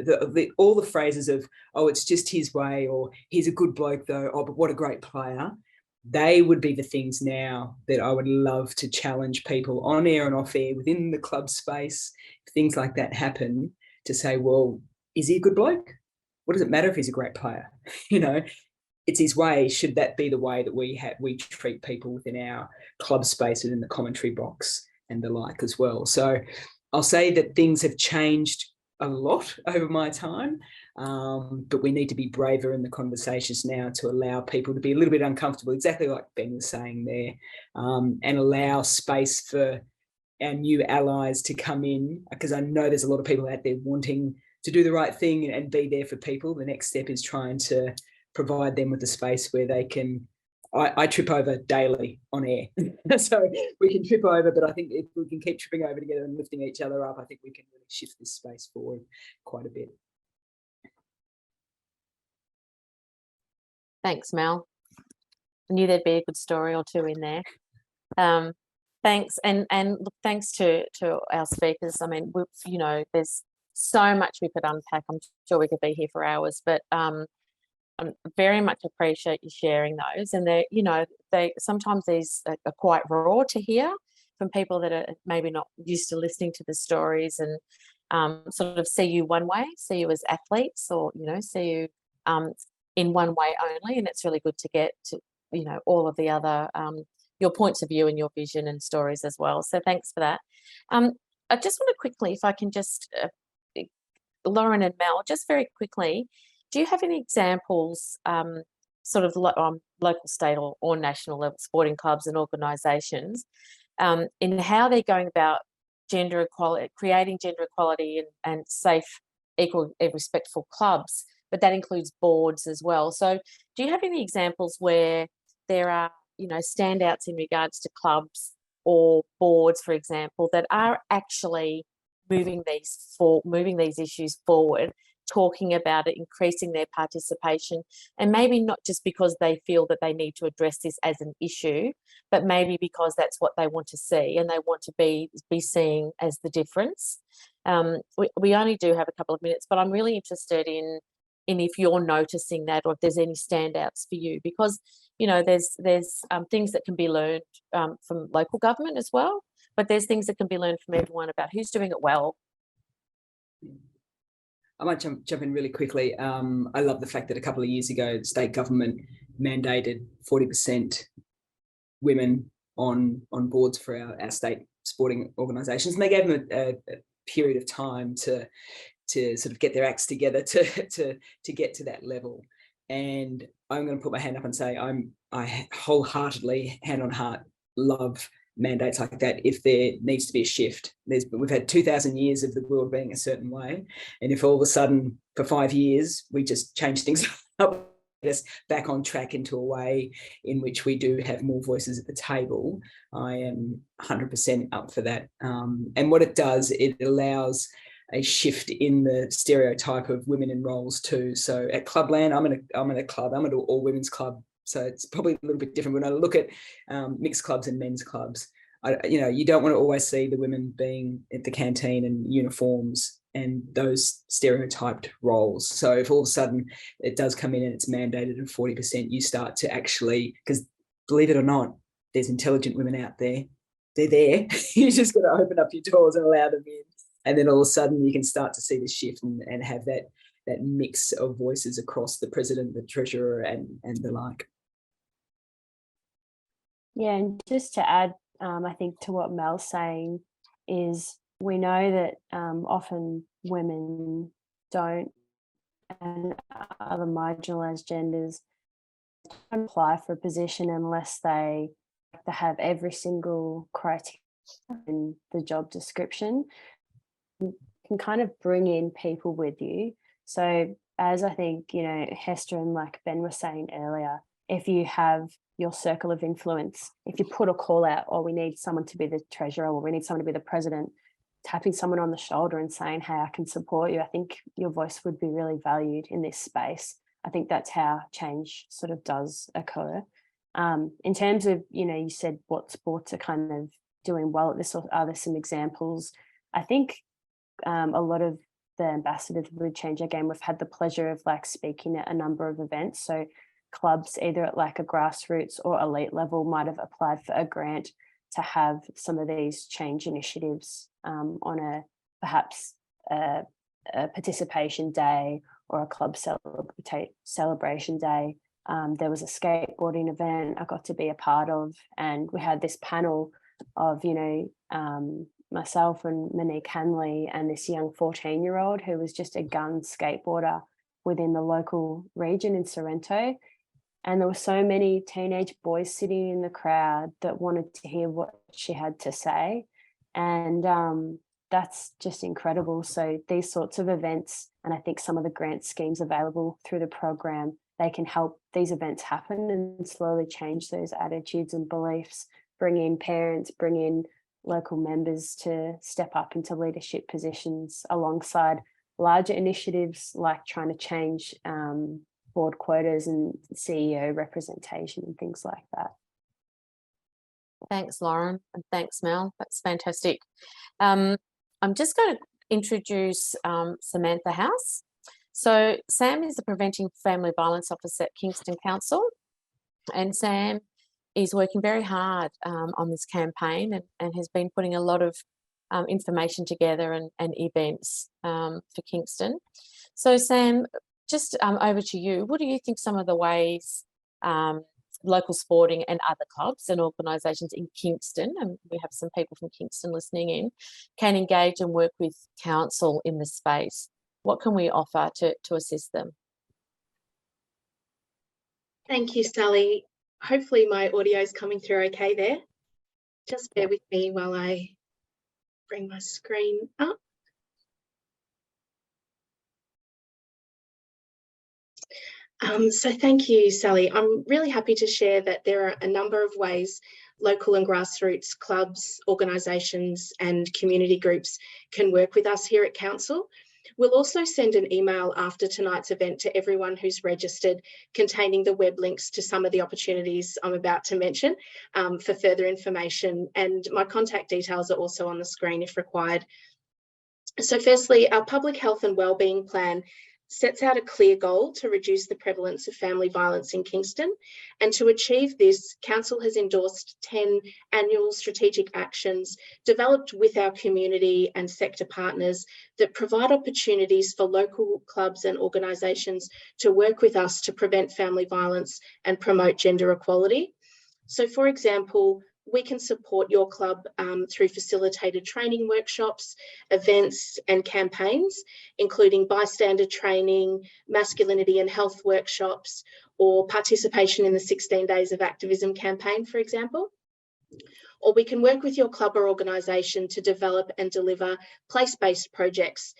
all the phrases of, oh, it's just his way, or he's a good bloke though, oh, but what a great player, they would be the things now that I would love to challenge people on air and off air within the club space. If things like that happen, to say, well, is he a good bloke? What does it matter if he's a great player? You know, it's his way. Should that be the way that we treat people within our club space, within the commentary box and the like as well? So I'll say that things have changed a lot over my time, but we need to be braver in the conversations now to allow people to be a little bit uncomfortable, exactly like Ben was saying there, and allow space for our new allies to come in, because I know there's a lot of people out there wanting to do the right thing and be there for people. The next step is trying to provide them with a space where they can, I trip over daily on air. So we can trip over, but I think if we can keep tripping over together and lifting each other up, I think we can really shift this space forward quite a bit. Thanks, Mel. I knew there'd be a good story or two in there. Thanks, and look, thanks to our speakers. I mean, you know, there's so much we could unpack. I'm sure we could be here for hours, but I very much appreciate you sharing those. And they, you know, sometimes these are quite raw to hear from people that are maybe not used to listening to the stories, and sort of see you one way, see you as athletes, or, you know, see you in one way only. And it's really good to get to, you know, all of the other your points of view and your vision and stories as well. So thanks for that. I just want to quickly, if I can just, Lauren and Mel, just very quickly, do you have any examples, sort of local, state or national level sporting clubs and organisations, in how they're going about gender equality, creating gender equality and safe, equal, respectful clubs, but that includes boards as well. So do you have any examples where there are, you know, standouts in regards to clubs or boards, for example, that are actually moving these issues forward, talking about it, increasing their participation, and maybe not just because they feel that they need to address this as an issue, but maybe because that's what they want to see and they want to be seeing as the difference. We only do have a couple of minutes, but I'm really interested in if you're noticing that, or if there's any standouts for you, because, you know, there's things that can be learned from local government as well, but there's things that can be learned from everyone about who's doing it well. I might jump in really quickly. I love the fact that a couple of years ago, the state government mandated 40% women on boards for our state sporting organisations, and they gave them a period of time to sort of get their acts together to get to that level. And I'm going to put my hand up and say I wholeheartedly, hand on heart, love mandates like that if there needs to be a shift. We've had 2,000 years of the world being a certain way, and if all of a sudden for 5 years we just change things up, get us back on track into a way in which we do have more voices at the table, I am 100% up for that. And what it does, it allows a shift in the stereotype of women in roles too. So at Clubland, I'm in a club, I'm at an all women's club. So it's probably a little bit different when I look at mixed clubs and men's clubs. You know, you don't want to always see the women being at the canteen and uniforms and those stereotyped roles. So if all of a sudden it does come in and it's mandated at 40%, you start to actually, because believe it or not, there's intelligent women out there. They're there. You just got to open up your doors and allow them in. And then all of a sudden you can start to see the shift and have that mix of voices across the president, the treasurer, and the like. Yeah, and just to add, I think to what Mel's saying is we know that often women don't, and other marginalised genders don't apply for a position unless they have every single criteria in the job description. You can kind of bring in people with you. So as I think, you know, Hester and like Ben was saying earlier, if you have your circle of influence, if you put a call out, or we need someone to be the treasurer, or we need someone to be the president, tapping someone on the shoulder and saying, hey, I can support you, I think your voice would be really valued in this space. I think that's how change sort of does occur. In terms of, you know, you said what sports are kind of doing well at this, or are there some examples? I think a lot of the ambassadors would change our game. We've had the pleasure of like speaking at a number of events. So clubs either at like a grassroots or elite level might have applied for a grant to have some of these change initiatives on a perhaps a participation day or a club celebration day. There was a skateboarding event I got to be a part of, and we had this panel of, myself and Monique Hanley and this young 14-year-old who was just a gun skateboarder within the local region in Sorrento. And there were so many teenage boys sitting in the crowd that wanted to hear what she had to say. And that's just incredible. So these sorts of events, and I think some of the grant schemes available through the program, they can help these events happen and slowly change those attitudes and beliefs, bring in parents, bring in local members to step up into leadership positions alongside larger initiatives like trying to change board quotas and CEO representation and things like that. Thanks, Lauren, and thanks, Mel. That's fantastic. I'm just going to introduce Samantha House. So Sam is the Preventing Family Violence Officer at Kingston Council, and Sam is working very hard on this campaign and has been putting a lot of information together and events for Kingston. So Sam, just over to you. What do you think some of the ways local sporting and other clubs and organisations in Kingston, and we have some people from Kingston listening in, can engage and work with council in this space? What can we offer to assist them? Thank you, Sally. Hopefully my audio is coming through okay there. Just bear with me while I bring my screen up. So thank you, Sally. I'm really happy to share that there are a number of ways local and grassroots clubs, organisations and community groups can work with us here at Council. We'll also send an email after tonight's event to everyone who's registered, containing the web links to some of the opportunities I'm about to mention for further information, and my contact details are also on the screen if required. So firstly, our public health and wellbeing plan sets out a clear goal to reduce the prevalence of family violence in Kingston. And to achieve this, Council has endorsed 10 annual strategic actions developed with our community and sector partners that provide opportunities for local clubs and organisations to work with us to prevent family violence and promote gender equality. So for example, we can support your club through facilitated training workshops, events and campaigns, including bystander training, masculinity and health workshops, or participation in the 16 Days of Activism campaign, for example. Or we can work with your club or organisation to develop and deliver place-based projects,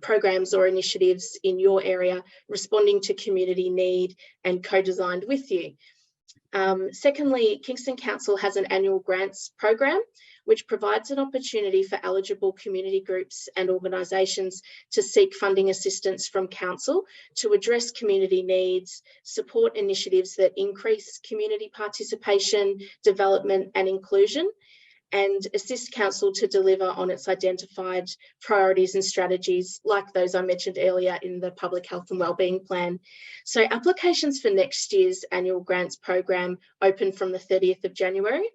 programs or initiatives in your area, responding to community need and co-designed with you. Secondly, Kingston Council has an annual grants program, which provides an opportunity for eligible community groups and organisations to seek funding assistance from Council to address community needs, support initiatives that increase community participation, development and inclusion, and assist Council to deliver on its identified priorities and strategies like those I mentioned earlier in the Public Health and Wellbeing Plan. So applications for next year's annual grants program open from the 30th of January.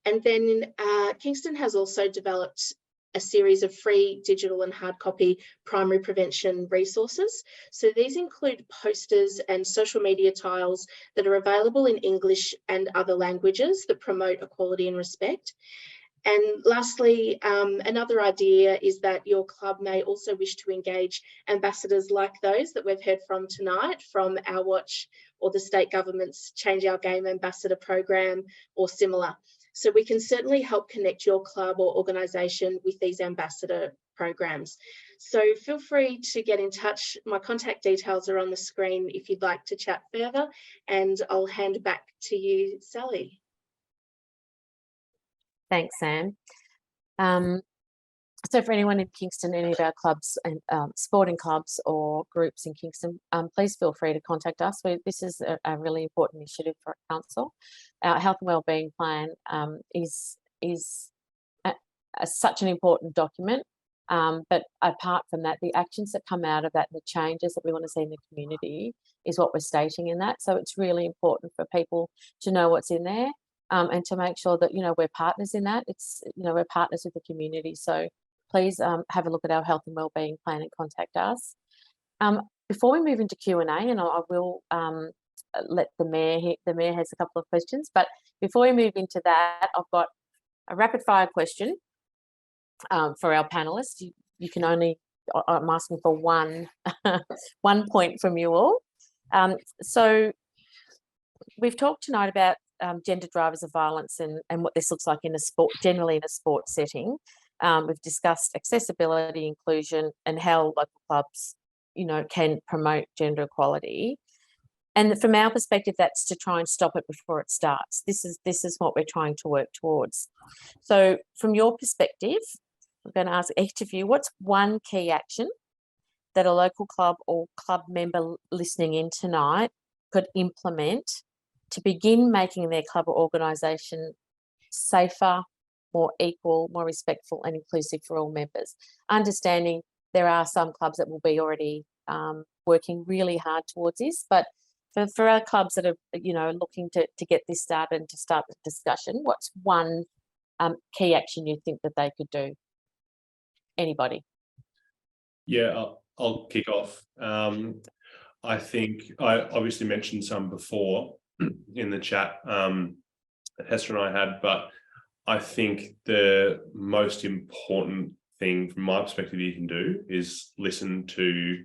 And then Kingston has also developed a series of free digital and hard copy primary prevention resources. So these include posters and social media tiles that are available in English and other languages that promote equality and respect. And lastly, another idea is that your club may also wish to engage ambassadors like those that we've heard from tonight from Our Watch or the state government's Change Our Game ambassador program or similar. So we can certainly help connect your club or organisation with these ambassador programs. So feel free to get in touch. My contact details are on the screen if you'd like to chat further, and I'll hand back to you, Sally. Thanks, Sam. So for anyone in Kingston, any of our clubs and sporting clubs or groups in Kingston, please feel free to contact us. This is a really important initiative for our council. Our health and wellbeing plan is such an important document, but apart from that, the actions that come out of that, the changes that we want to see in the community is what we're stating in that. So it's really important for people to know what's in there, and to make sure that, we're partners in that. It's, we're partners with the community. So please have a look at our health and wellbeing plan and contact us. Before we move into Q&A, and I will let the mayor has a couple of questions, but before we move into that, I've got a rapid fire question for our panelists. You can only, I'm asking for one point from you all. So we've talked tonight about gender drivers of violence and what this looks like in a sport, generally in a sports setting. We've discussed accessibility, inclusion, and how local clubs, can promote gender equality. And from our perspective, that's to try and stop it before it starts. This is what we're trying to work towards. So from your perspective, I'm going to ask each of you, what's one key action that a local club or club member listening in tonight could implement to begin making their club or organisation safer, more equal, more respectful and inclusive for all members? Understanding there are some clubs that will be already working really hard towards this, but for our clubs that are, looking to get this started and to start the discussion, what's one key action you think that they could do? Anybody? Yeah, I'll kick off. I think I obviously mentioned some before in the chat that Hester and I had, but I think the most important thing from my perspective you can do is listen to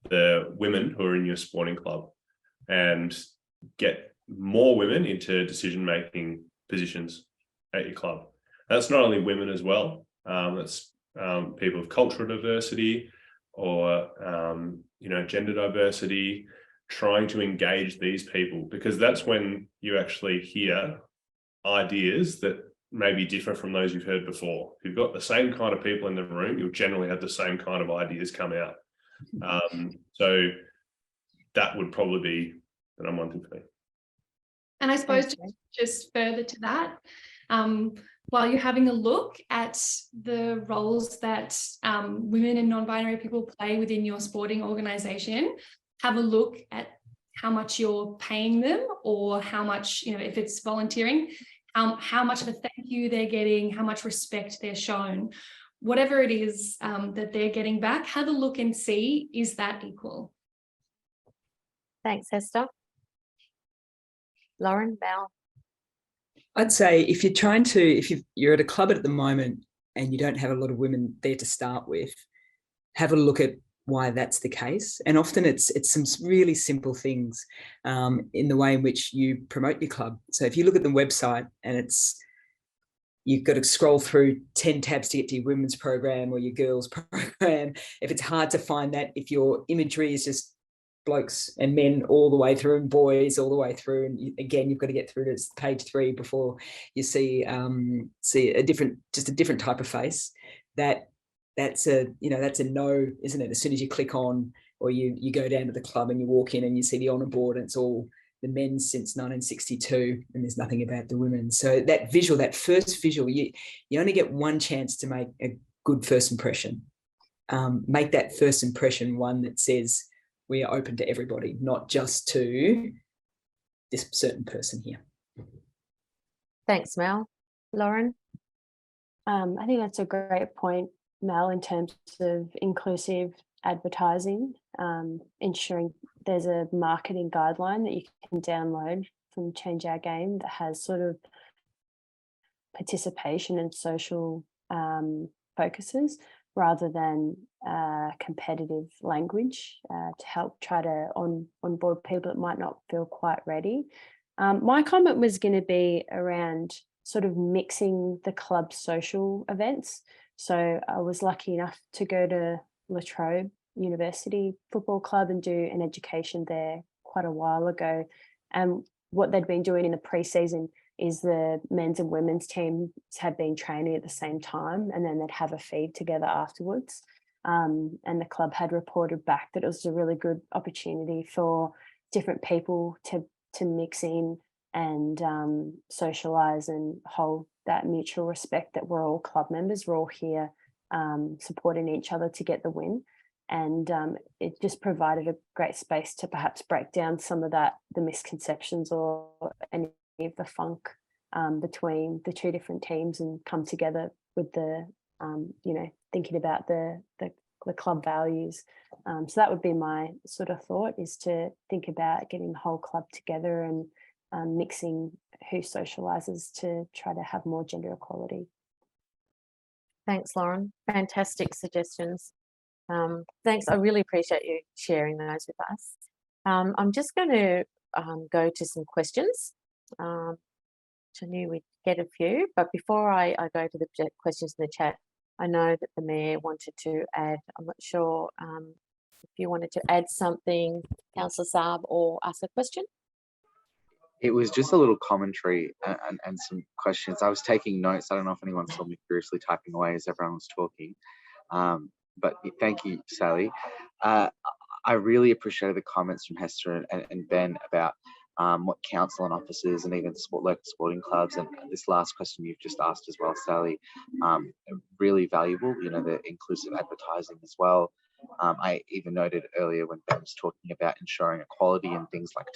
the women who are in your sporting club and get more women into decision-making positions at your club. That's not only women as well. That's people of cultural diversity or, gender diversity, trying to engage these people, because that's when you actually hear ideas that may be different from those you've heard before. If you've got the same kind of people in the room, you'll generally have the same kind of ideas come out. So that would probably be the number one thing for me. And I suppose just further to that, while you're having a look at the roles that women and non-binary people play within your sporting organisation, have a look at how much you're paying them, or how much, if it's volunteering, how much of a thank you they're getting, how much respect they're shown. Whatever it is that they're getting back, have a look and see, is that equal? Thanks, Hester. Lauren, Val? I'd say if you're at a club at the moment and you don't have a lot of women there to start with, have a look at why that's the case. And often it's some really simple things in the way in which you promote your club. So if you look at the website and you've got to scroll through 10 tabs to get to your women's program or your girls program. If it's hard to find that, if your imagery is just blokes and men all the way through and boys all the way through, and again you've got to get through to page 3 before you see a different type of face, that's a no, isn't it? As soon as you click on, or you go down to the club and you walk in and you see the honour board and it's all the men since 1962 and there's nothing about the women. So that first visual, you only get one chance to make a good first impression. Make that first impression one that says we are open to everybody, not just to this certain person here. Thanks, Mel. Lauren? I think that's a great point, Mel, in terms of inclusive advertising, ensuring there's a marketing guideline that you can download from Change Our Game that has sort of participation and social focuses, rather than competitive language to help try to onboard people that might not feel quite ready. My comment was going to be around sort of mixing the club social events. So I was lucky enough to go to La Trobe University Football Club and do an education there quite a while ago. And what they'd been doing in the pre-season is the men's and women's teams had been training at the same time, and then they'd have a feed together afterwards. And the club had reported back that it was a really good opportunity for different people to mix in and socialise and hold that mutual respect that we're all club members, we're all here supporting each other to get the win. And it just provided a great space to perhaps break down some of the misconceptions or any of the funk between the two different teams, and come together with the, thinking about the club values. So that would be my sort of thought, is to think about getting the whole club together and mixing who socialises to try to have more gender equality. Thanks, Lauren. Fantastic suggestions. Thanks. I really appreciate you sharing those with us. I'm just going to go to some questions. I knew we'd get a few, but before I go to the questions in the chat, I know that the Mayor wanted to add, I'm not sure if you wanted to add something, Councillor Saab, or ask a question. It was just a little commentary and some questions. I was taking notes. I don't know if anyone saw me furiously typing away as everyone was talking. But thank you, Sally. I really appreciated the comments from Hester and Ben about what council and officers and even local sporting clubs, and this last question you've just asked as well, Sally, really valuable, the inclusive advertising as well. I even noted earlier when Ben was talking about ensuring equality and things like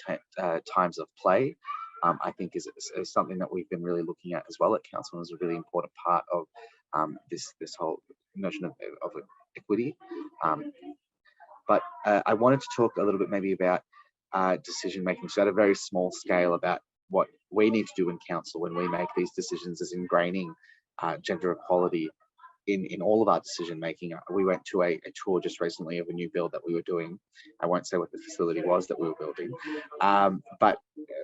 times of play, I think is something that we've been really looking at as well at council, and is a really important part of this whole notion of equity. But I wanted to talk a little bit maybe about decision making, so at a very small scale, about what we need to do in council when we make these decisions, is ingraining gender equality in all of our decision making. We went to a tour just recently of a new build that we were doing. I won't say what the facility was that we were building, but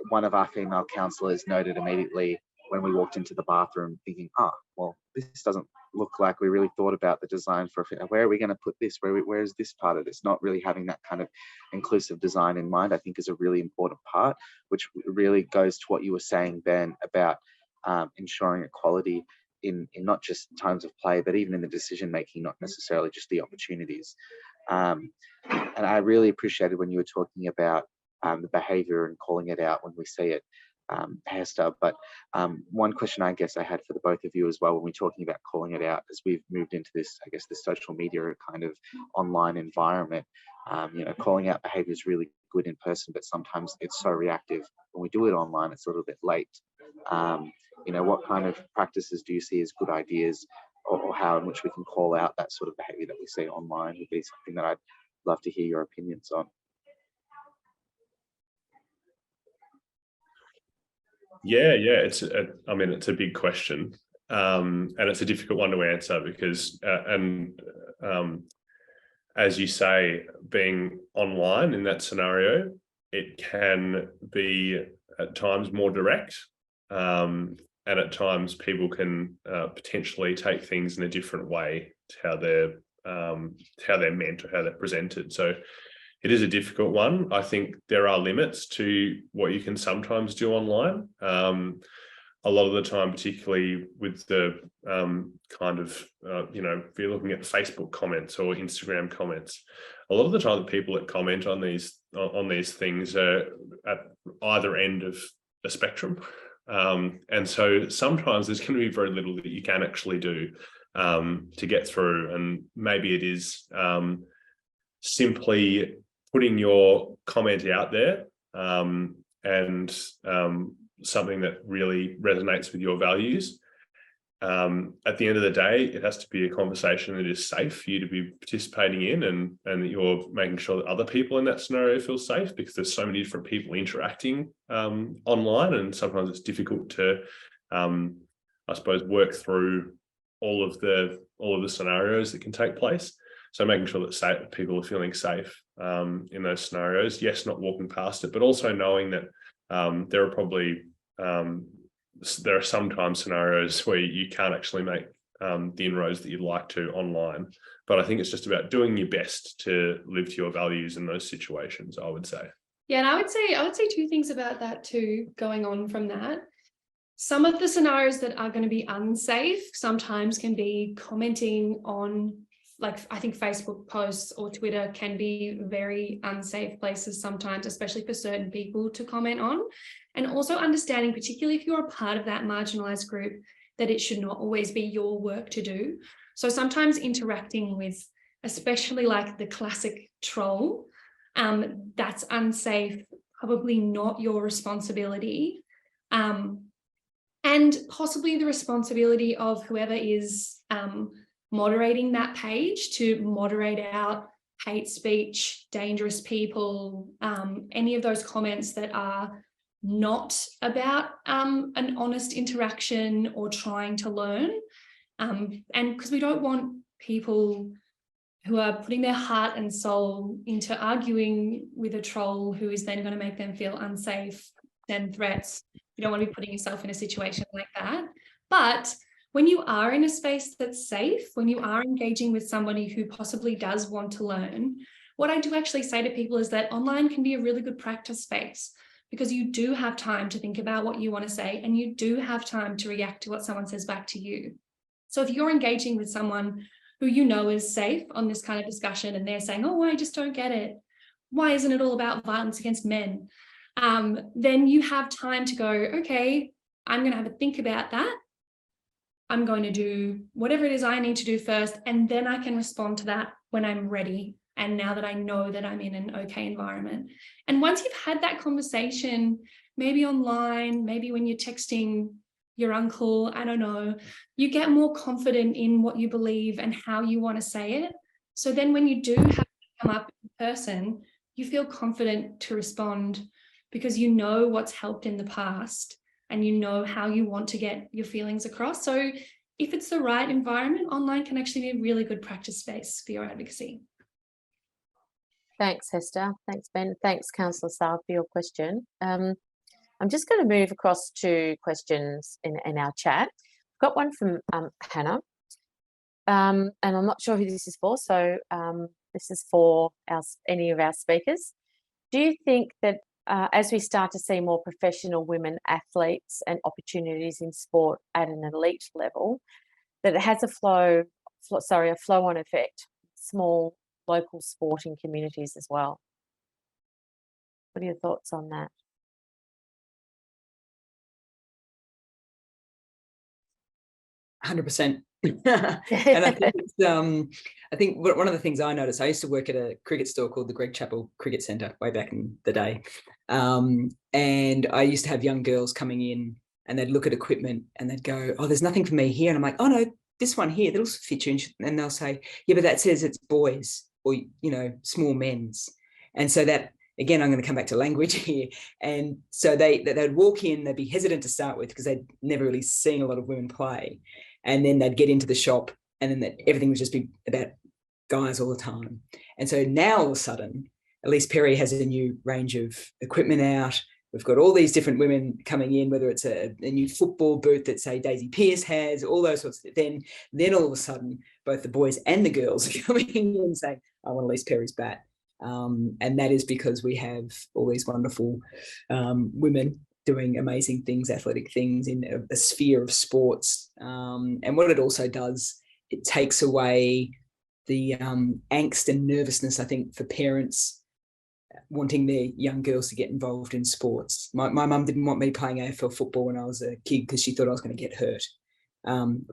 one of our female councillors noted immediately when we walked into the bathroom, thinking, well, this doesn't look like we really thought about the design for where are we going to put this, where is this part of this. Not really having that kind of inclusive design in mind, I think, is a really important part, which really goes to what you were saying, Ben, about ensuring equality in not just times of play, but even in the decision making, not necessarily just the opportunities. And I really appreciated when you were talking about the behaviour and calling it out when we see it, Hester. But one question I guess I had for the both of you as well, when we're talking about calling it out, as we've moved into this, I guess, the social media kind of online environment, calling out behaviour is really good in person, but sometimes it's so reactive. When we do it online, it's a little bit late. What kind of practices do you see as good ideas, or how in which we can call out that sort of behaviour that we see online? Would be something that I'd love to hear your opinions on. Yeah, it's a big question, and it's a difficult one to answer because, as you say, being online in that scenario, it can be at times more direct, and at times people can potentially take things in a different way to how they're meant or how they're presented. So it is a difficult one. I think there are limits to what you can sometimes do online. A lot of the time, particularly with the if you're looking at Facebook comments or Instagram comments, a lot of the time the people that comment on these things are at either end of the spectrum. And so sometimes there's going to be very little that you can actually do to get through. And maybe it is simply putting your comment out there and something that really resonates with your values. At the end of the day, it has to be a conversation that is safe for you to be participating in, and that you're making sure that other people in that scenario feel safe, because there's so many different people interacting online, and sometimes it's difficult to, I suppose, work through all of the scenarios that can take place. So making sure that people are feeling safe in those scenarios. Yes, not walking past it, but also knowing that there are sometimes scenarios where you can't actually make the inroads that you'd like to online. But I think it's just about doing your best to live to your values in those situations, I would say. Yeah, and I would say two things about that too, going on from that. Some of the scenarios that are going to be unsafe sometimes can be commenting on, like, I think Facebook posts or Twitter can be very unsafe places sometimes, especially for certain people to comment on. And also understanding, particularly if you're a part of that marginalised group, that it should not always be your work to do. So sometimes interacting with especially like the classic troll, that's unsafe, probably not your responsibility. And possibly the responsibility of whoever is moderating that page to moderate out hate speech, dangerous people, any of those comments that are not about an honest interaction or trying to learn. And because we don't want people who are putting their heart and soul into arguing with a troll who is then going to make them feel unsafe, send threats. You don't want to be putting yourself in a situation like that. But when you are in a space that's safe, when you are engaging with somebody who possibly does want to learn, what I do actually say to people is that online can be a really good practice space, because you do have time to think about what you want to say, and you do have time to react to what someone says back to you. So if you're engaging with someone who you know is safe on this kind of discussion and they're saying, oh, I just don't get it. Why isn't it all about violence against men? Then you have time to go, okay, I'm going to have a think about that. I'm going to do whatever it is I need to do first, and then I can respond to that when I'm ready. And now that I know that I'm in an okay environment. And once you've had that conversation, maybe online, maybe when you're texting your uncle, I don't know, you get more confident in what you believe and how you want to say it. So then when you do have to come up in person, you feel confident to respond because you know what's helped in the past and you know how you want to get your feelings across. So if it's the right environment, online can actually be a really good practice space for your advocacy. Thanks, Hester. Thanks, Ben. Thanks, Councillor Saab, for your question. I'm just going to move across to questions in our chat. I've got one from Hannah, and I'm not sure who this is for, so this is for any of our speakers. Do you think that as we start to see more professional women athletes and opportunities in sport at an elite level, that it has a flow-on effect, small local sporting communities as well? What are your thoughts on that? 100%. And I think one of the things I noticed, I used to work at a cricket store called the Greg Chappell Cricket Centre way back in the day. And I used to have young girls coming in and they'd look at equipment and they'd go, oh, there's nothing for me here. And I'm like, oh no, this one here, that'll fit you. And they'll say, yeah, but that says it's boys or, you know, small men's. And so that, again, I'm going to come back to language here. And so they'd walk in, they'd be hesitant to start with because they'd never really seen a lot of women play. And then they'd get into the shop and then everything would just be about guys all the time. And so now all of a sudden, Elise Perry has a new range of equipment out. We've got all these different women coming in, whether it's a new football boot that, say, Daisy Pearce has, all those sorts of things. Then all of a sudden, both the boys and the girls are coming in and saying, I want Elise Perry's bat. And that is because we have all these wonderful women doing amazing things, athletic things in a sphere of sports. And what it also does, it takes away the angst and nervousness, I think, for parents wanting their young girls to get involved in sports. My mum didn't want me playing AFL football when I was a kid because she thought I was going to get hurt.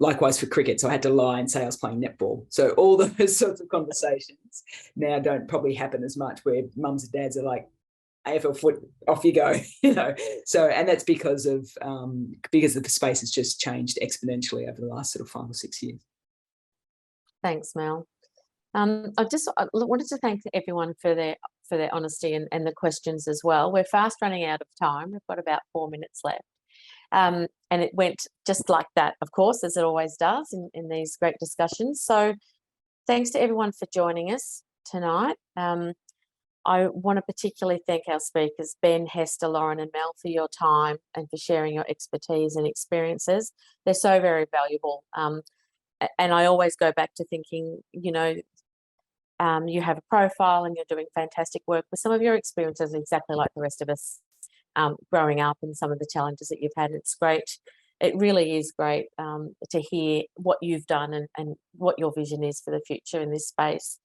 Likewise for cricket, so I had to lie and say I was playing netball. So all those sorts of conversations now don't probably happen as much, where mums and dads are like, AFL foot, off you go, you know. So, and that's because the space has just changed exponentially over the last sort of 5 or 6 years. Thanks, Mel. I wanted to thank everyone for their honesty and the questions as well. We're fast running out of time. We've got about 4 minutes left. And it went just like that, of course, as it always does in these great discussions. So thanks to everyone for joining us tonight. I want to particularly thank our speakers, Ben, Hester, Lauren and Mel, for your time and for sharing your expertise and experiences. They're so very valuable. And I always go back to thinking, you know, you have a profile and you're doing fantastic work, but some of your experiences are exactly like the rest of us growing up and some of the challenges that you've had. It's great. It really is great to hear what you've done and what your vision is for the future in this space.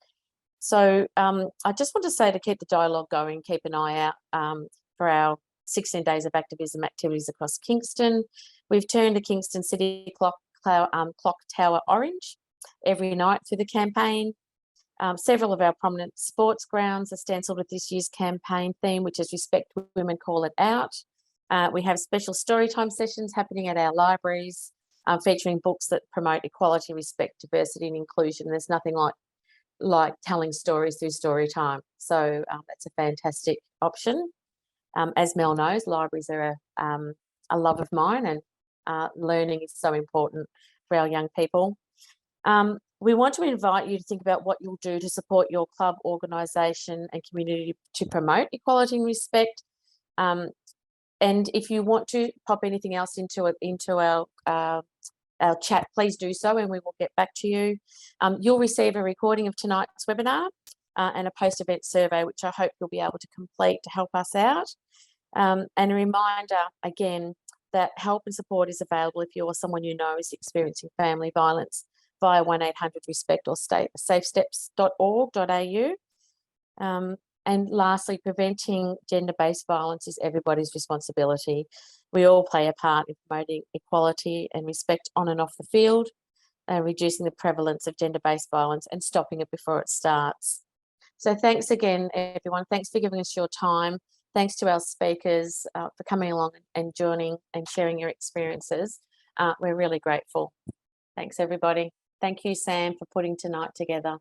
So I just want to say, to keep the dialogue going, keep an eye out for our 16 days of activism activities across Kingston. We've turned a Kingston City clock tower orange every night through the campaign. Several of our prominent sports grounds are stenciled with this year's campaign theme, which is Respect Women, Call It Out. We have special storytime sessions happening at our libraries, featuring books that promote equality, respect, diversity and inclusion. There's nothing like telling stories through story time. So that's a fantastic option. As Mel knows, libraries are a love of mine, and learning is so important for our young people. We want to invite you to think about what you'll do to support your club, organisation and community to promote equality and respect. And if you want to pop anything else into our chat, please do so and we will get back to you. You'll receive a recording of tonight's webinar and a post-event survey, which I hope you'll be able to complete to help us out. And a reminder, again, that help and support is available if you or someone you know is experiencing family violence via 1800-RESPECT or safesteps.org.au. And lastly, preventing gender-based violence is everybody's responsibility. We all play a part in promoting equality and respect on and off the field, reducing the prevalence of gender-based violence and stopping it before it starts. So thanks again, everyone. Thanks for giving us your time. Thanks to our speakers for coming along and joining and sharing your experiences. We're really grateful. Thanks, everybody. Thank you, Sam, for putting tonight together.